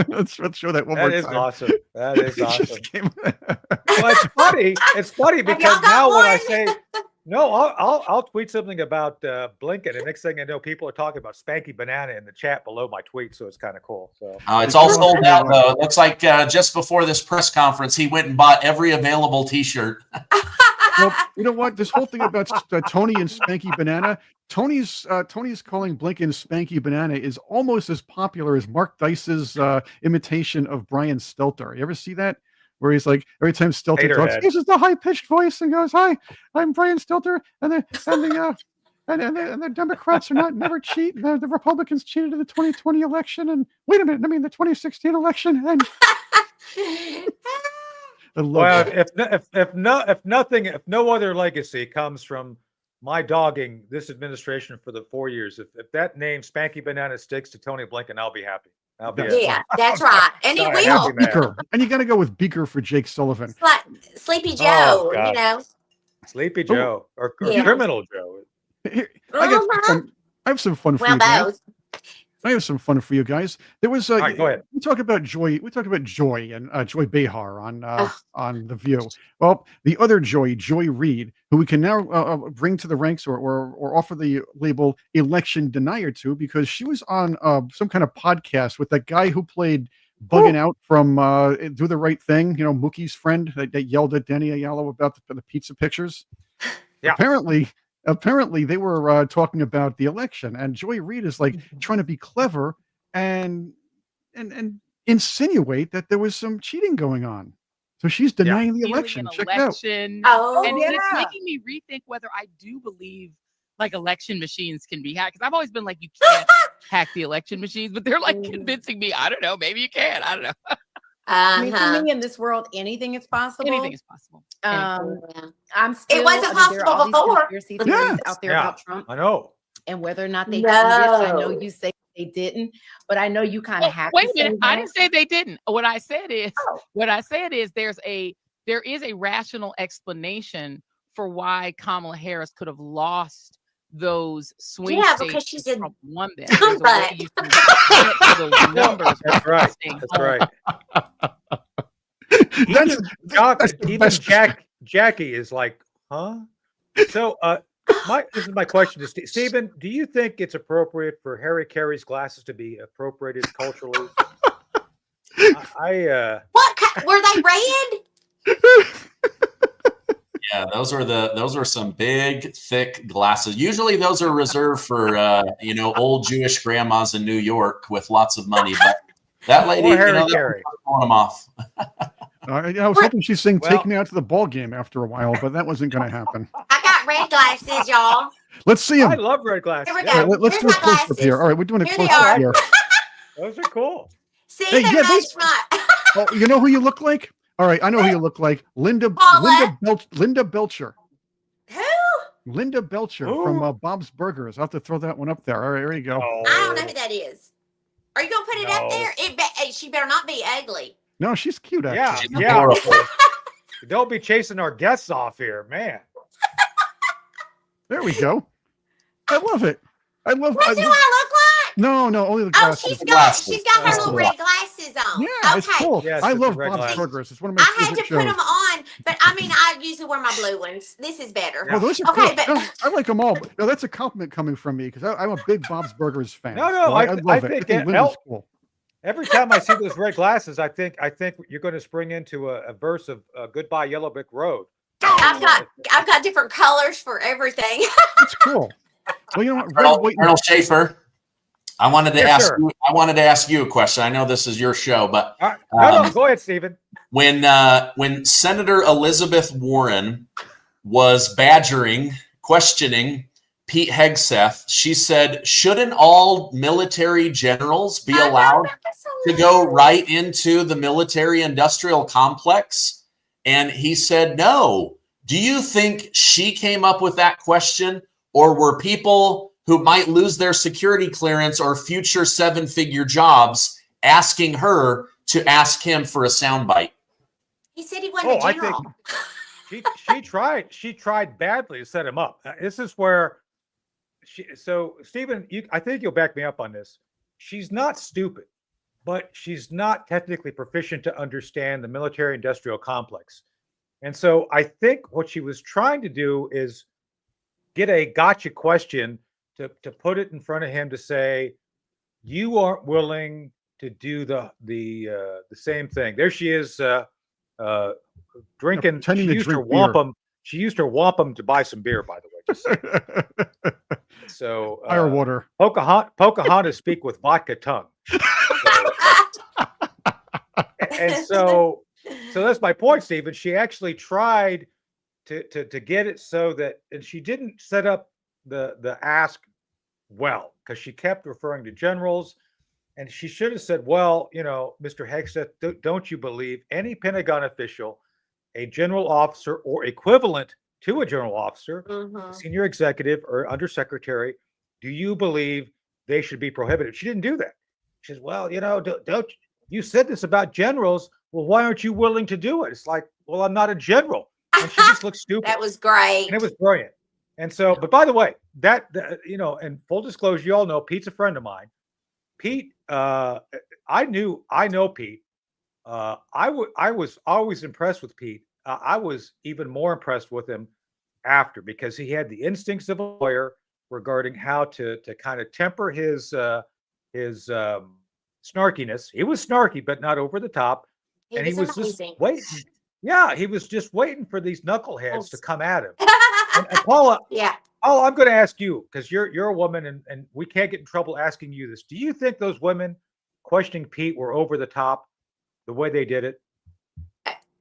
let's show that one more That is time. awesome. That is It just awesome. came- Well, it's funny. It's funny Have y'all because got now when I one? say no, I'll tweet something about Blinken, and next thing I know, people are talking about Spanky Banana in the chat below my tweet. So it's kind of cool. So It's all sold out, though. It looks like just before this press conference, he went and bought every available T-shirt. Well, you know what? This whole thing about Tony and Spanky Banana, Tony's calling Blinken Spanky Banana is almost as popular as Mark Dice's imitation of Brian Stelter. You ever see that? Where he's like, every time Stelter talks, Haterhead. he uses the high-pitched voice and goes, "Hi, I'm Brian Stelter, and the Democrats are never cheat. The Republicans cheated in the 2020 election, and wait a minute, I mean the 2016 election." And I love well, that. if no other legacy comes from my dogging this administration for the 4 years, if that name Spanky Banana sticks to Tony Blinken, I'll be happy. I'll be happy. Yeah, that's right. And it Sorry, will. happy man. Beaker, and you got to go with Beaker for Jake Sullivan. It's like Sleepy Joe, Oh, God. you know. Sleepy Joe or Yeah. Criminal Joe. Here, I have some fun for Well, you guys. both. I have some fun for you guys. There was All right, go ahead. we talk about Joy. We talked about Joy and Joy Behar on The View. Well, the other Joy, Joy Reid, who we can now bring to the ranks or offer the label election denier to, because she was on some kind of podcast with that guy who played Bugging Out from Do the Right Thing. You know, Mookie's friend that yelled at Danny Aiello about the pizza pictures. Yeah. Apparently they were talking about the election, and Joy Reid is like trying to be clever and insinuate that there was some cheating going on. So she's denying the Stealing election. an Check it out. election. Oh, And yeah. it's making me rethink whether I do believe like election machines can be hacked. Because I've always been like, you can't hack the election machines, but they're like convincing me, I don't know, maybe you can. I don't know. I mean, Uh-huh. to me, in this world, anything is possible. Anything is possible. Um, Yeah. I'm still. wasn't I mean, there are all possible these before. conspiracy theories Yes. out there Yeah. about Trump I know. and whether or not they cheated. I know No. you say they didn't, but I know you kind of have. Wait to a minute. say I that. didn't say they didn't. What I said is Oh. there is a rational explanation for why Kamala Harris could have lost those swing Yeah, states. because she's and a Trump won them. There's a way scumbag. you can get to those numbers. That's right. staying That's home. right. That's That's the even best. Jackie is like, huh? So, this is my question to Stephen. Do you think it's appropriate for Harry Carey's glasses to be appropriated culturally? Were they red? Yeah, those are some big, thick glasses. Usually those are reserved for old Jewish grandmas in New York with lots of money. But that lady, Or Harry Carey. pulling them off. I was hoping she'd sing "Take Me Out to the Ball Game" after a while, but that wasn't going to happen. I got red glasses, y'all. Let's see I them. love red glasses. Here we Yeah, go. Let's do a Here's my close up glasses. here. All right, we're doing a Here close they up are. here. those are cool. See, Hey, they yeah, match my. Oh, you know who you look like? All right, I know who you look like. Linda Paula. Linda Belcher. Who? Linda Belcher Who? from Bob's Burgers. I'll have to throw that one up there. All right, there you go. I don't know who that is. Are you gonna put it up No. there? She better not be ugly. No, she's cute, Yeah, actually. yeah. Adorable. Don't be chasing our guests off here, man. There we go. I love it. I love What do I look like? No, only the Oh, glasses. she's got Glasses. her little red glasses on. Yeah, it's Okay. cool. Yes, I it's the love red Bob's glasses. Burgers. It's one of my I had favorite to put shows. them on, but I mean, I usually wear my blue ones. This is better. Well, those are Okay, cool. but- No, I like them all. No, that's a compliment coming from me because I'm a big Bob's Burgers fan. No, So I love I it. think Linda's El- cool. Every time I see those red glasses, I think you're going to spring into a verse of "Goodbye Yellow Brick Road." I've got different colors for everything. That's cool. Well, you know what? Red, white, and Colonel Schaefer, I wanted to Yes, ask sir. you. I wanted to ask you a question. I know this is your show, but All right. No, go ahead, Stephen. when Senator Elizabeth Warren was questioning Pete Hegseth, she said, "Shouldn't all military generals be allowed to go right into the military-industrial complex?" And he said, "No." Do you think she came up with that question, or were people who might lose their security clearance or future seven-figure jobs asking her to ask him for a soundbite? He said he wasn't a I general. think she tried badly to set him up. This is where so Stephen, I think you'll back me up on this. She's not stupid, but she's not technically proficient to understand the military industrial complex. And so I think what she was trying to do is get a gotcha question to put it in front of him to say, you aren't willing to do the same thing. There she is drinking. pretending She to used her drink beer. wampum. She used her wampum to buy some beer, by the way. Just saying. So Fire water. Pocahontas speak with vodka tongue. And so that's my point, Stephen. She actually tried to get it so that, and she didn't set up the ask well, because she kept referring to generals, and she should have said, well, Mr. Hegseth, don't you believe any Pentagon official, a general officer or equivalent to a general officer, senior executive or undersecretary, do you believe they should be prohibited? She didn't do that. She says, well, don't you said this about generals. Well, why aren't you willing to do it? It's like, well, I'm not a general. And she just looks stupid. That was great. And it was brilliant. And so, but by the way, that and full disclosure, you all know Pete's a friend of mine. Pete, I know Pete. I was always impressed with Pete. I was even more impressed with him after, because he had the instincts of a lawyer regarding how to kind of temper his snarkiness. He was snarky, but not over the top. And he was just waiting. Yeah, he was just waiting for these knuckleheads to come at him. And Paula, yeah. Oh, I'm going to ask you, because you're a woman, and we can't get in trouble asking you this. Do you think those women questioning Pete were over the top the way they did it?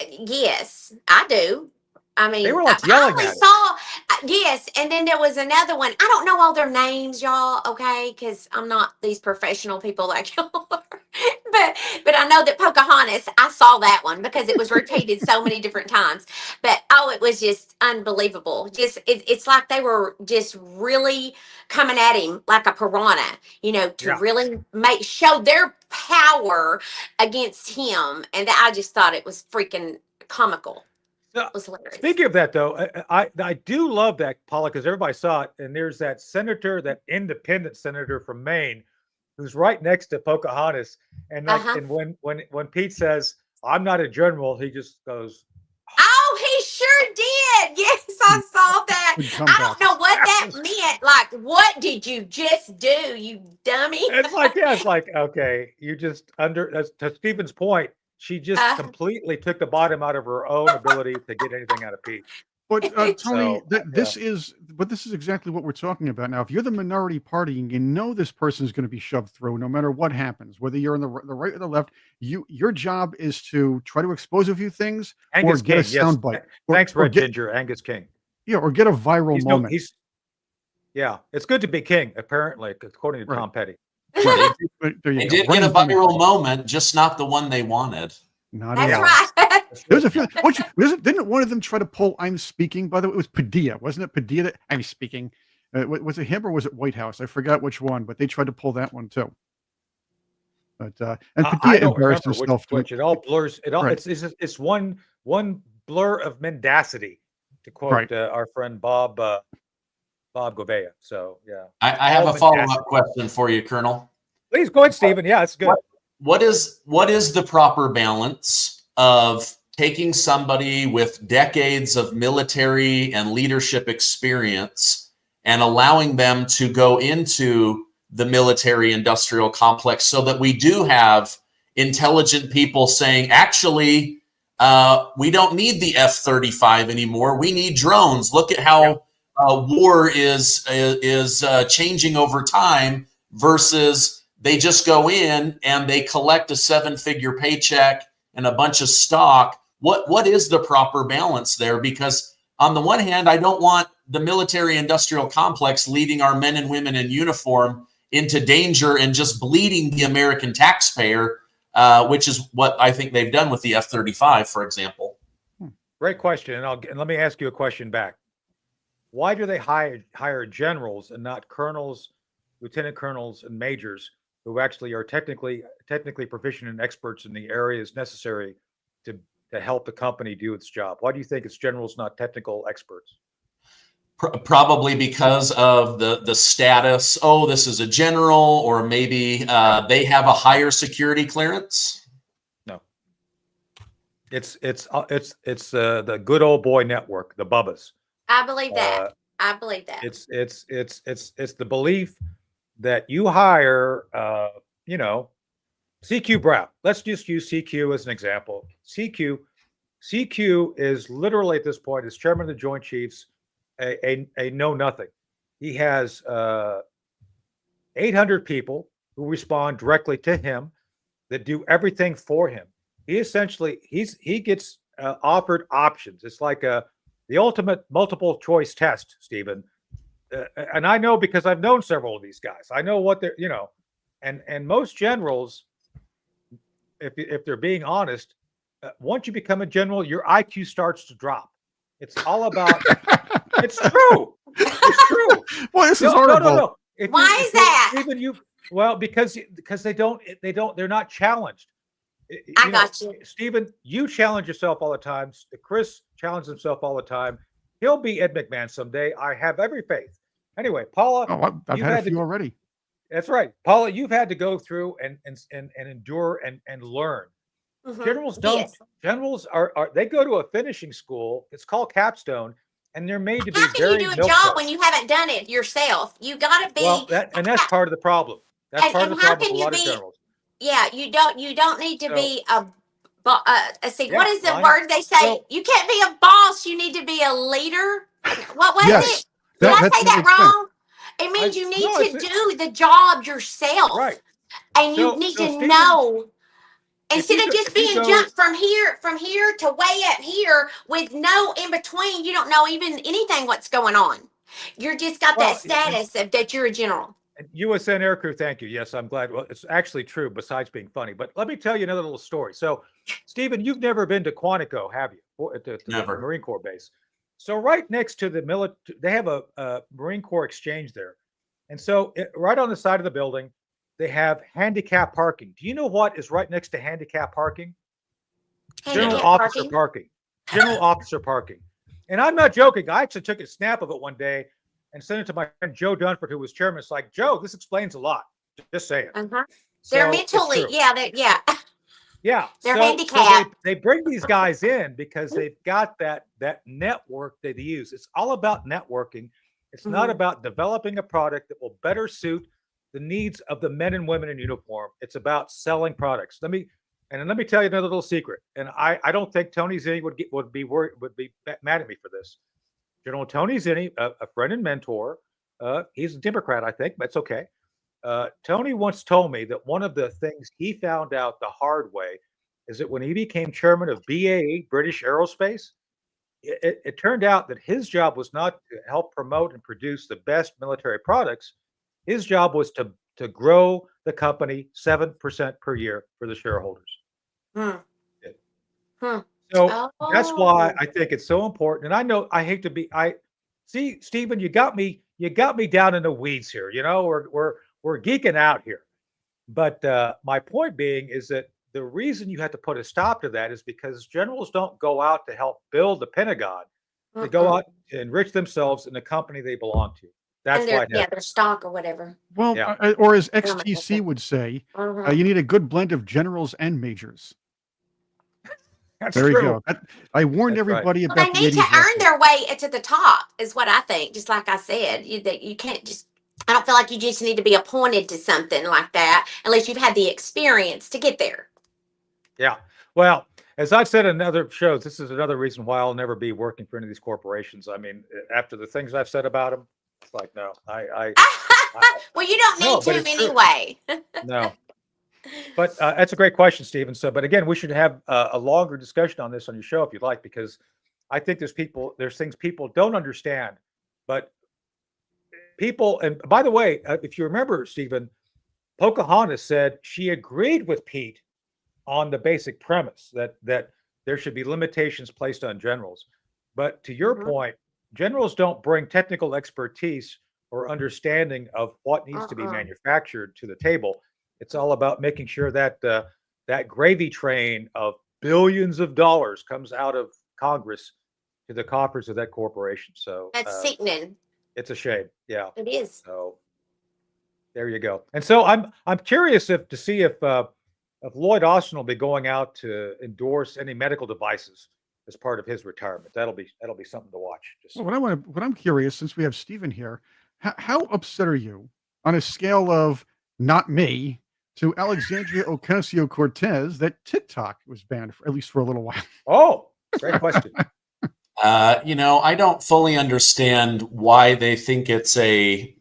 Yes, I do. I mean, They were like I yelling only at him. saw, yes, and then there was another one. I don't know all their names, y'all, okay, because I'm not these professional people like y'all are. But I know that Pocahontas, I saw that one because it was repeated so many different times. But it was just unbelievable. Just it's like they were just really coming at him like a piranha, to really show their power against him, and I just thought it was freaking comical. So, was hilarious. Speaking of that, though, I do love that, Paula, because everybody saw it. And there's that senator, that independent senator from Maine, who's right next to Pocahontas. And and when Pete says, "I'm not a general," he just goes, "Oh, he sure sure did. Yes, I saw that. Good I comeback. don't know what that meant. Like, what did you just do, you dummy? It's like, okay, you just to Stephen's point, she just completely took the bottom out of her own ability to get anything out of Pete. But Tony, So, this is exactly what we're talking about now. If you're the minority party and you know this person is going to be shoved through, no matter what happens, whether you're on the right or the left, your job is to try to expose a few things Angus or get a King, yes. soundbite. Thanks, Red Ginger, Angus King. Yeah, or get a viral moment. Yeah, it's good to be king, apparently, according to Tom Petty. Right. There you They go. did get a viral moment, just not the one they wanted. Not That's at all. right. There's a few. Didn't one of them try to pull "I'm speaking"? By the way, it was Padilla, wasn't it? Padilla, that "I'm speaking." Was it him or was it White House? I forgot which one, but they tried to pull that one too. But and I Padilla don't embarrassed remember himself. which. It all blurs. It all Right. it's one blur of mendacity, to quote our friend Bob Gouveia. So yeah, I have a follow-up question for you, Colonel. Please go ahead, Stephen. Yeah, it's good. What is the proper balance of taking somebody with decades of military and leadership experience and allowing them to go into the military industrial complex so that we do have intelligent people saying, actually, we don't need the F-35 anymore. We need drones. Look at how war is changing over time versus they just go in and they collect a 7-figure paycheck and a bunch of stock. What is the proper balance there? Because on the one hand, I don't want the military industrial complex leading our men and women in uniform into danger and just bleeding the American taxpayer, which is what I think they've done with the F-35, for example. Great question. And let me ask you a question back. Why do they hire generals and not colonels, lieutenant colonels, and majors who actually are technically proficient and experts in the areas necessary to help the company do its job? Why do you think it's generals, not technical experts? Probably because of the status. Oh, this is a general, or maybe they have a higher security clearance. No, it's the good old boy network, the Bubbas. I believe that. I believe that. It's the belief that you hire, CQ Brown. Let's just use CQ as an example. CQ is literally at this point, as chairman of the Joint Chiefs, a know nothing. He has 800 people who respond directly to him that do everything for him. He essentially he gets offered options. It's like the ultimate multiple choice test, Stephen. And I know because I've known several of these guys. I know what they're, and most generals, if they're being honest, once you become a general, your IQ starts to drop. It's all about. It's true. It's true. Well, this is horrible. No. Why is that? Even because they're not challenged. I got you. Stephen, you challenge yourself all the time. Chris challenges himself all the time. He'll be Ed McMahon someday. I have every faith. Anyway, Paula, I've had a few already. That's right, Paula. You've had to go through and endure and learn. Mhm. Generals don't. Yes. Generals are they go to a finishing school. It's called capstone, and they're made to be How can very you do a milk job toast. when you haven't done it yourself? You got to be. Well, and that's part of the problem. That's part of the how problem can with a you lot of be? generals. Yeah, you don't need to be a. See, Yeah, what is the I know. word they say? So- You can't be a boss. You need to be a leader. What was Yes. it? Did I That's say what that it said. wrong? It means you need to do the job yourself. Right. And you So- need so to Stephen, know. if Instead you of go- just if you being go- jumped from here to way up here with no in between, you don't know even anything what's going on. You're just got Well, that status of that you're a general. USN Aircrew, thank you. Yes, I'm glad. Well, it's actually true, besides being funny. But let me tell you another little story. So, Stephen, you've never been to Quantico, have you? Or to Never. the Marine Corps base. So right next to the military, they have a Marine Corps exchange there. And so right on the side of the building, they have handicap parking. Do you know what is right next to handicap parking? General Handicap officer parking. General officer parking. And I'm not joking. I actually took a snap of it one day and sent it to my friend Joe Dunford, who was chairman. It's like, Joe, this explains a lot. Just saying. Uh-huh. So, They're it's mentally, true. yeah. Yeah, They're so handicapped. they bring these guys in because they've got that network that they use. It's all about networking. It's not about developing a product that will better suit the needs of the men and women in uniform. It's about selling products. Let me tell you another little secret. And I don't think Tony Zinni would be mad at me for this. General Tony Zinni, a friend and mentor, he's a Democrat, I think, but it's okay. Tony once told me that one of the things he found out the hard way is that when he became chairman of BAE, British Aerospace, it turned out that his job was not to help promote and produce the best military products. His job was to grow the company 7% per year for the shareholders. Hmm. Hmm. So that's why Oh. I think it's so important. And I know I hate to be see, Stephen, you got me down in the weeds here. You know, we're geeking out here. But my point being is that the reason you have to put a stop to that is because generals don't go out to help build the Pentagon. They go out to enrich themselves in the company they belong to. That's why. Their stock or whatever. Well, Yeah. or as Oh my XTC would say, Mhm. you need a good blend of generals and majors. That's There you true. go. I warned That's right. everybody Well, they about the need to 80s earn lesson. their way to the top, is what I think. Just like I said, you can't just. I don't feel like you just need to be appointed to something like that unless you've had the experience to get there. Yeah. Well, as I've said in other shows, this is another reason why I'll never be working for any of these corporations. I mean, after the things I've said about them, it's like, no, Well, you don't No, need but to it's true. anyway. no. But that's a great question, Stephen. So, but again, we should have a longer discussion on this on your show if you'd like, because I think there's things people don't understand. But people, and by the way, if you remember, Stephen, Pocahontas said she agreed with Pete on the basic premise that there should be limitations placed on generals. But to your Mhm. point, generals don't bring technical expertise or understanding of what needs to be manufactured to the table. It's all about making sure that that gravy train of billions of dollars comes out of Congress to the coffers of that corporation. So That's sickening. it's a shame. Yeah. It is. So there you go. And so I'm curious to see if Lloyd Austin will be going out to endorse any medical devices as part of his retirement. That'll be something to watch. Just Well, what I'm curious, since we have Stephen here, how upset are you on a scale of not me to Alexandria Ocasio-Cortez that TikTok was banned for at least for a little while? Oh, great question. I don't fully understand why they think it's a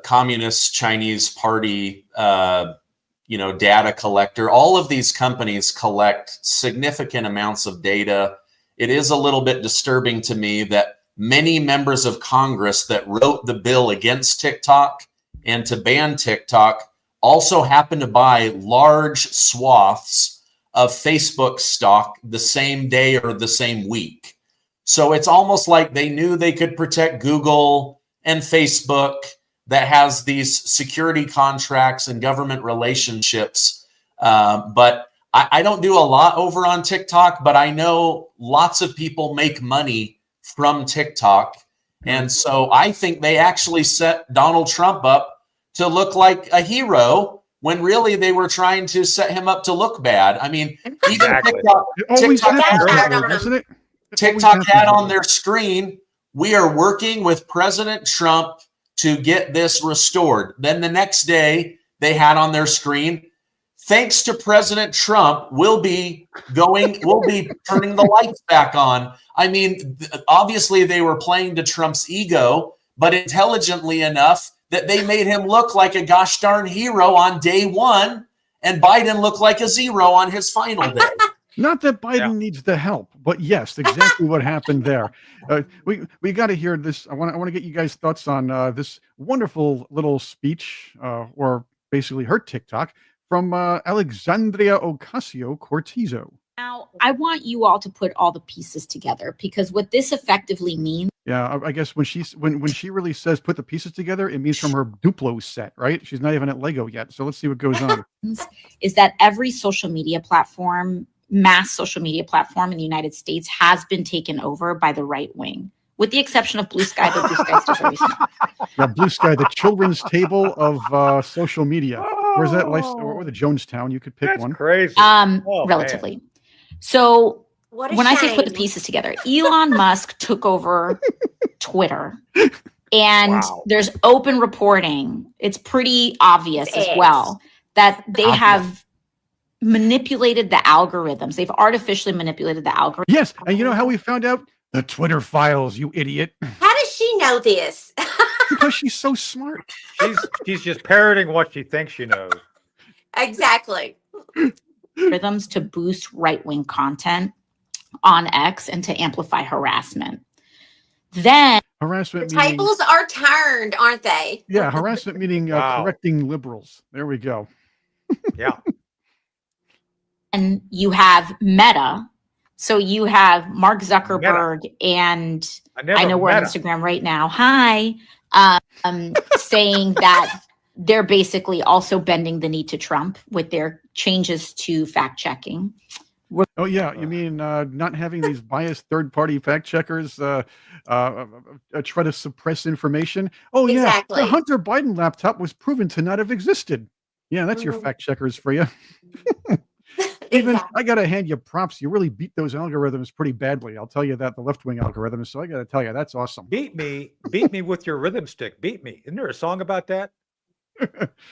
communist Chinese party, data collector. All of these companies collect significant amounts of data. It is a little bit disturbing to me that many members of Congress that wrote the bill against TikTok and to ban TikTok also happen to buy large swaths of Facebook stock the same day or the same week. So it's almost like they knew they could protect Google and Facebook that has these security contracts and government relationships. But I don't do a lot over on TikTok, but I know lots of people make money from TikTok. And so I think they actually set Donald Trump up to look like a hero when really they were trying to set him up to look bad. I mean, even Exactly. It always TikTok happens has that that way, on doesn't it? It always TikTok happens had that on way. their screen, we are working with President Trump to get this restored. Then the next day, they had on their screen, thanks to President Trump, we'll be turning the lights back on. I mean, obviously they were playing to Trump's ego, but intelligently enough that they made him look like a gosh darn hero on day one, and Biden looked like a zero on his final day. Not that Biden needs the help, but yes, exactly what happened there. We got to hear this. I want to get you guys' thoughts on this wonderful little speech, or basically her TikTok from Alexandria Ocasio-Cortez. Now, I want you all to put all the pieces together, because what this effectively means. Yeah, I guess when she really says put the pieces together, it means from her Duplo set, right? She's not even at Lego yet. So let's see what goes on. Is that every social media platform, mass social media platform in the United States, has been taken over by the right wing, with the exception of Blue Sky, but Blue Sky is still very small. Yeah, Blue Sky, the children's table of social media. Where's that or the Jonestown? You could pick That's one. crazy. Oh, Relatively. man. So What a when I say put the shame. pieces together, Elon Musk took over Twitter, and Wow. there's open reporting. It's pretty obvious as X. well that they Obvious. have manipulated the algorithms. They've artificially manipulated the algorithm. Yes, and you know how we found out? The Twitter files, you idiot. How does she know this? Because she's so smart. She's just parroting what she thinks she knows. Exactly. Algorithms to boost right-wing content on X and to amplify harassment. Then Harassment The meaning, tables are turned, aren't they? yeah, harassment meaning Wow. correcting liberals. There we go. Yeah. and you have Meta. So you have Mark Zuckerberg and I know we're on Instagram right now. Hi. Saying that they're basically also bending the knee to Trump with their changes to fact checking. Oh yeah, you mean not having these biased third-party fact checkers try to suppress information? Oh yeah, Exactly. the Hunter Biden laptop was proven to not have existed. Yeah, that's your Mhm. fact checkers for you. Even Exactly. I gotta hand you props. You really beat those algorithms pretty badly. I'll tell you that, the left-wing algorithms. So I gotta tell you, that's awesome. Beat me with your rhythm stick. Beat me. Isn't there a song about that?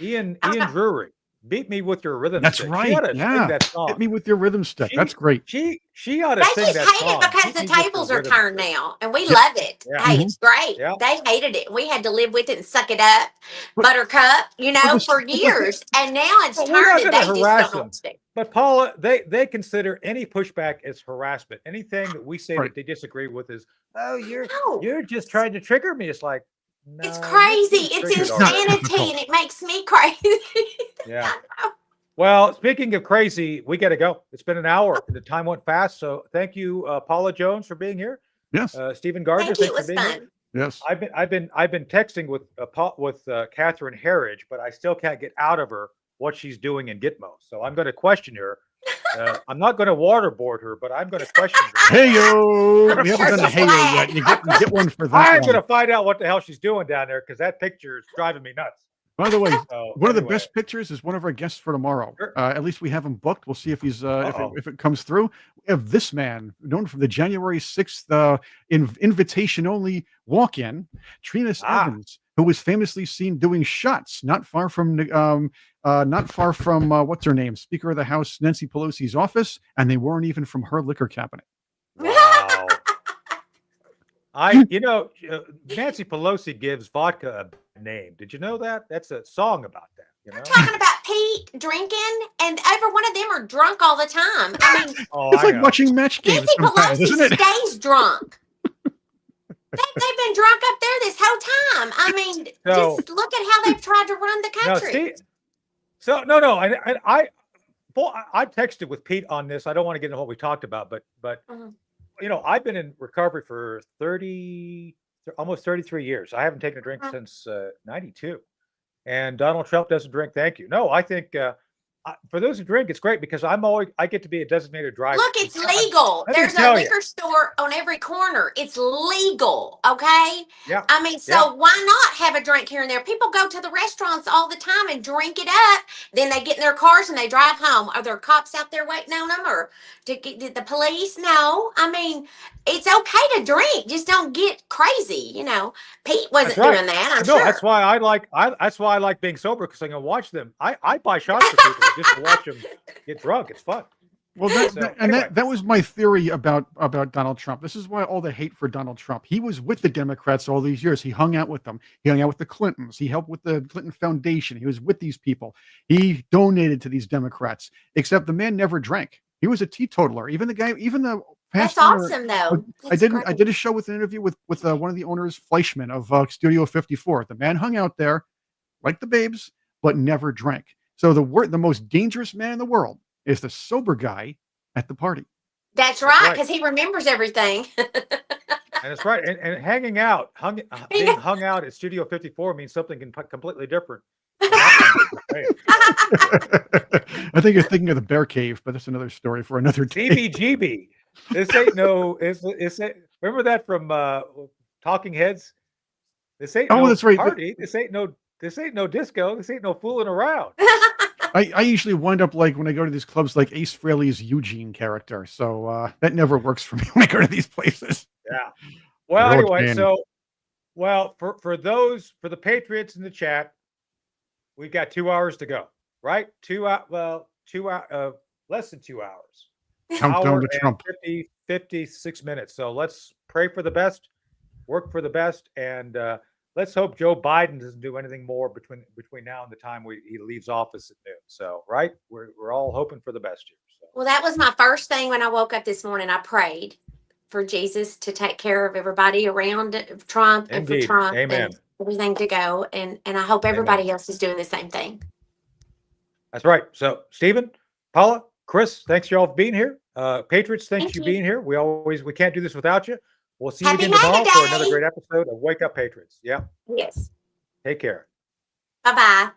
Ian Drury. Beat me with your rhythm That's stick. right. She ought to Yeah. sing that song. Hit me with your rhythm stick. That's great. She ought to They sing just that hate song. it because Beat the me with your tables are rhythm turned stick. now, and we love it. Yeah. Hey, it's great. Yeah. They hated it. We had to live with it and suck it up, But- buttercup, but for years. And now it's But we're not turned, and gonna they just harass don't know them. what to do. But Paula, they consider any pushback as harassment. Anything that we say Right. that they disagree with is, oh, No. you're just trying to trigger me. It's like, no, It's you're crazy. being It's triggered already. insanity, difficult. and it makes me crazy. Yeah. Well, speaking of crazy, we got to go. It's been an hour. The time went fast. So thank you, Paula Jones, for being here. Yes. Stephen Gardner, Thank you. It thanks was for being fun. here. Yes. I've been texting with Catherine Herridge, but I still can't get out of her what she's doing in Gitmo. So I'm going to question her. I'm not going to waterboard her, but I'm going to question her. Hey yo, we haven't done a She's hey yo glad. yet. You get one for that. I'm one. going to find out what the hell she's doing down there because that picture is driving me nuts. By the way, So, one of the anyway. best pictures is one of our guests for tomorrow. Sure. At least we have him booked. We'll see if he's Uh-oh. if it comes through. We have this man known from the January 6th invitation only walk-in, Trinas Evans, who was famously seen doing shots not far from what's her name, Speaker of the House Nancy Pelosi's office, and they weren't even from her liquor cabinet. Wow. Nancy Pelosi gives vodka a bad name. Did you know that? That's a song about that. You know? Talking about Pete drinking, and every one of them are drunk all the time. I mean, Oh, It's I like know. watching match games Nancy sometimes, isn't Pelosi it? stays drunk. They've been drunk up there this whole time. I mean, So- just look at how they've tried to run the No, country. see, so no, I texted with Pete on this. I don't want to get into what we talked about, but Mhm. I've been in recovery for almost 33 years. I haven't taken a drink Mhm. since 92. And Donald Trump doesn't drink. Thank you. No, I think for those who drink, it's great because I get to be a designated driver. Look, it's legal. Let me There's a tell you. liquor store on every corner. It's legal, okay? Yeah. I mean, so Yeah. why not have a drink here and there? People go to the restaurants all the time and drink it up. Then they get in their cars and they drive home. Are there cops out there waiting on them, or did the police? No. I mean, it's okay to drink. Just don't get crazy. Pete wasn't That's right. doing that. I'm No, sure. that's why I like being sober because I can watch them. I buy shots for people just to watch them get drunk. It's fun. Well, So, anyway. that was my theory about Donald Trump. This is why all the hate for Donald Trump. He was with the Democrats all these years. He hung out with them. He hung out with the Clintons. He helped with the Clinton Foundation. He was with these people. He donated to these Democrats. Except the man never drank. He was a teetotaler. Even the That's past owner- awesome, though. I That's did a show with an interview with one of the owners, Fleischman of Studio 54. The man hung out there like the babes, but never drank. So the most dangerous man in the world is the sober guy at the party. That's right, right. because he remembers everything. And it's right. And hanging out, being hung out at Studio 54 means something completely different. I think you're thinking of the Bear Cave, but that's another story for another day. CBGB. This ain't no. Remember that from Talking Heads? This ain't Oh, no that's right. party. This ain't no disco. This ain't no fooling around. I usually wind up like when I go to these clubs, like Ace Frehley's Eugene character. So that never works for me when I go to these places. Yeah. Well, They're all anyway, Danny. so for the Patriots in the chat, we've got 2 hours to go, right? 2 hours. Well, 2 hours. Less than 2 hours. Countdown to and Trump. 56 minutes. So let's pray for the best, work for the best, and let's hope Joe Biden doesn't do anything more between now and the time he leaves office at noon. So, right, we're all hoping for the best here. So. Well, that was my first thing when I woke up this morning. I prayed for Jesus to take care of everybody around Trump and Indeed. for Trump Amen. and everything to go. And I hope everybody else is doing the same thing. That's right. So, Stephen, Paula, Chris, thanks y'all for being here. Patriots, thanks for being here. We can't do this without you. We'll see you again tomorrow for another great episode of Wake Up Patriots. Yeah. Yes. Take care. Bye-bye.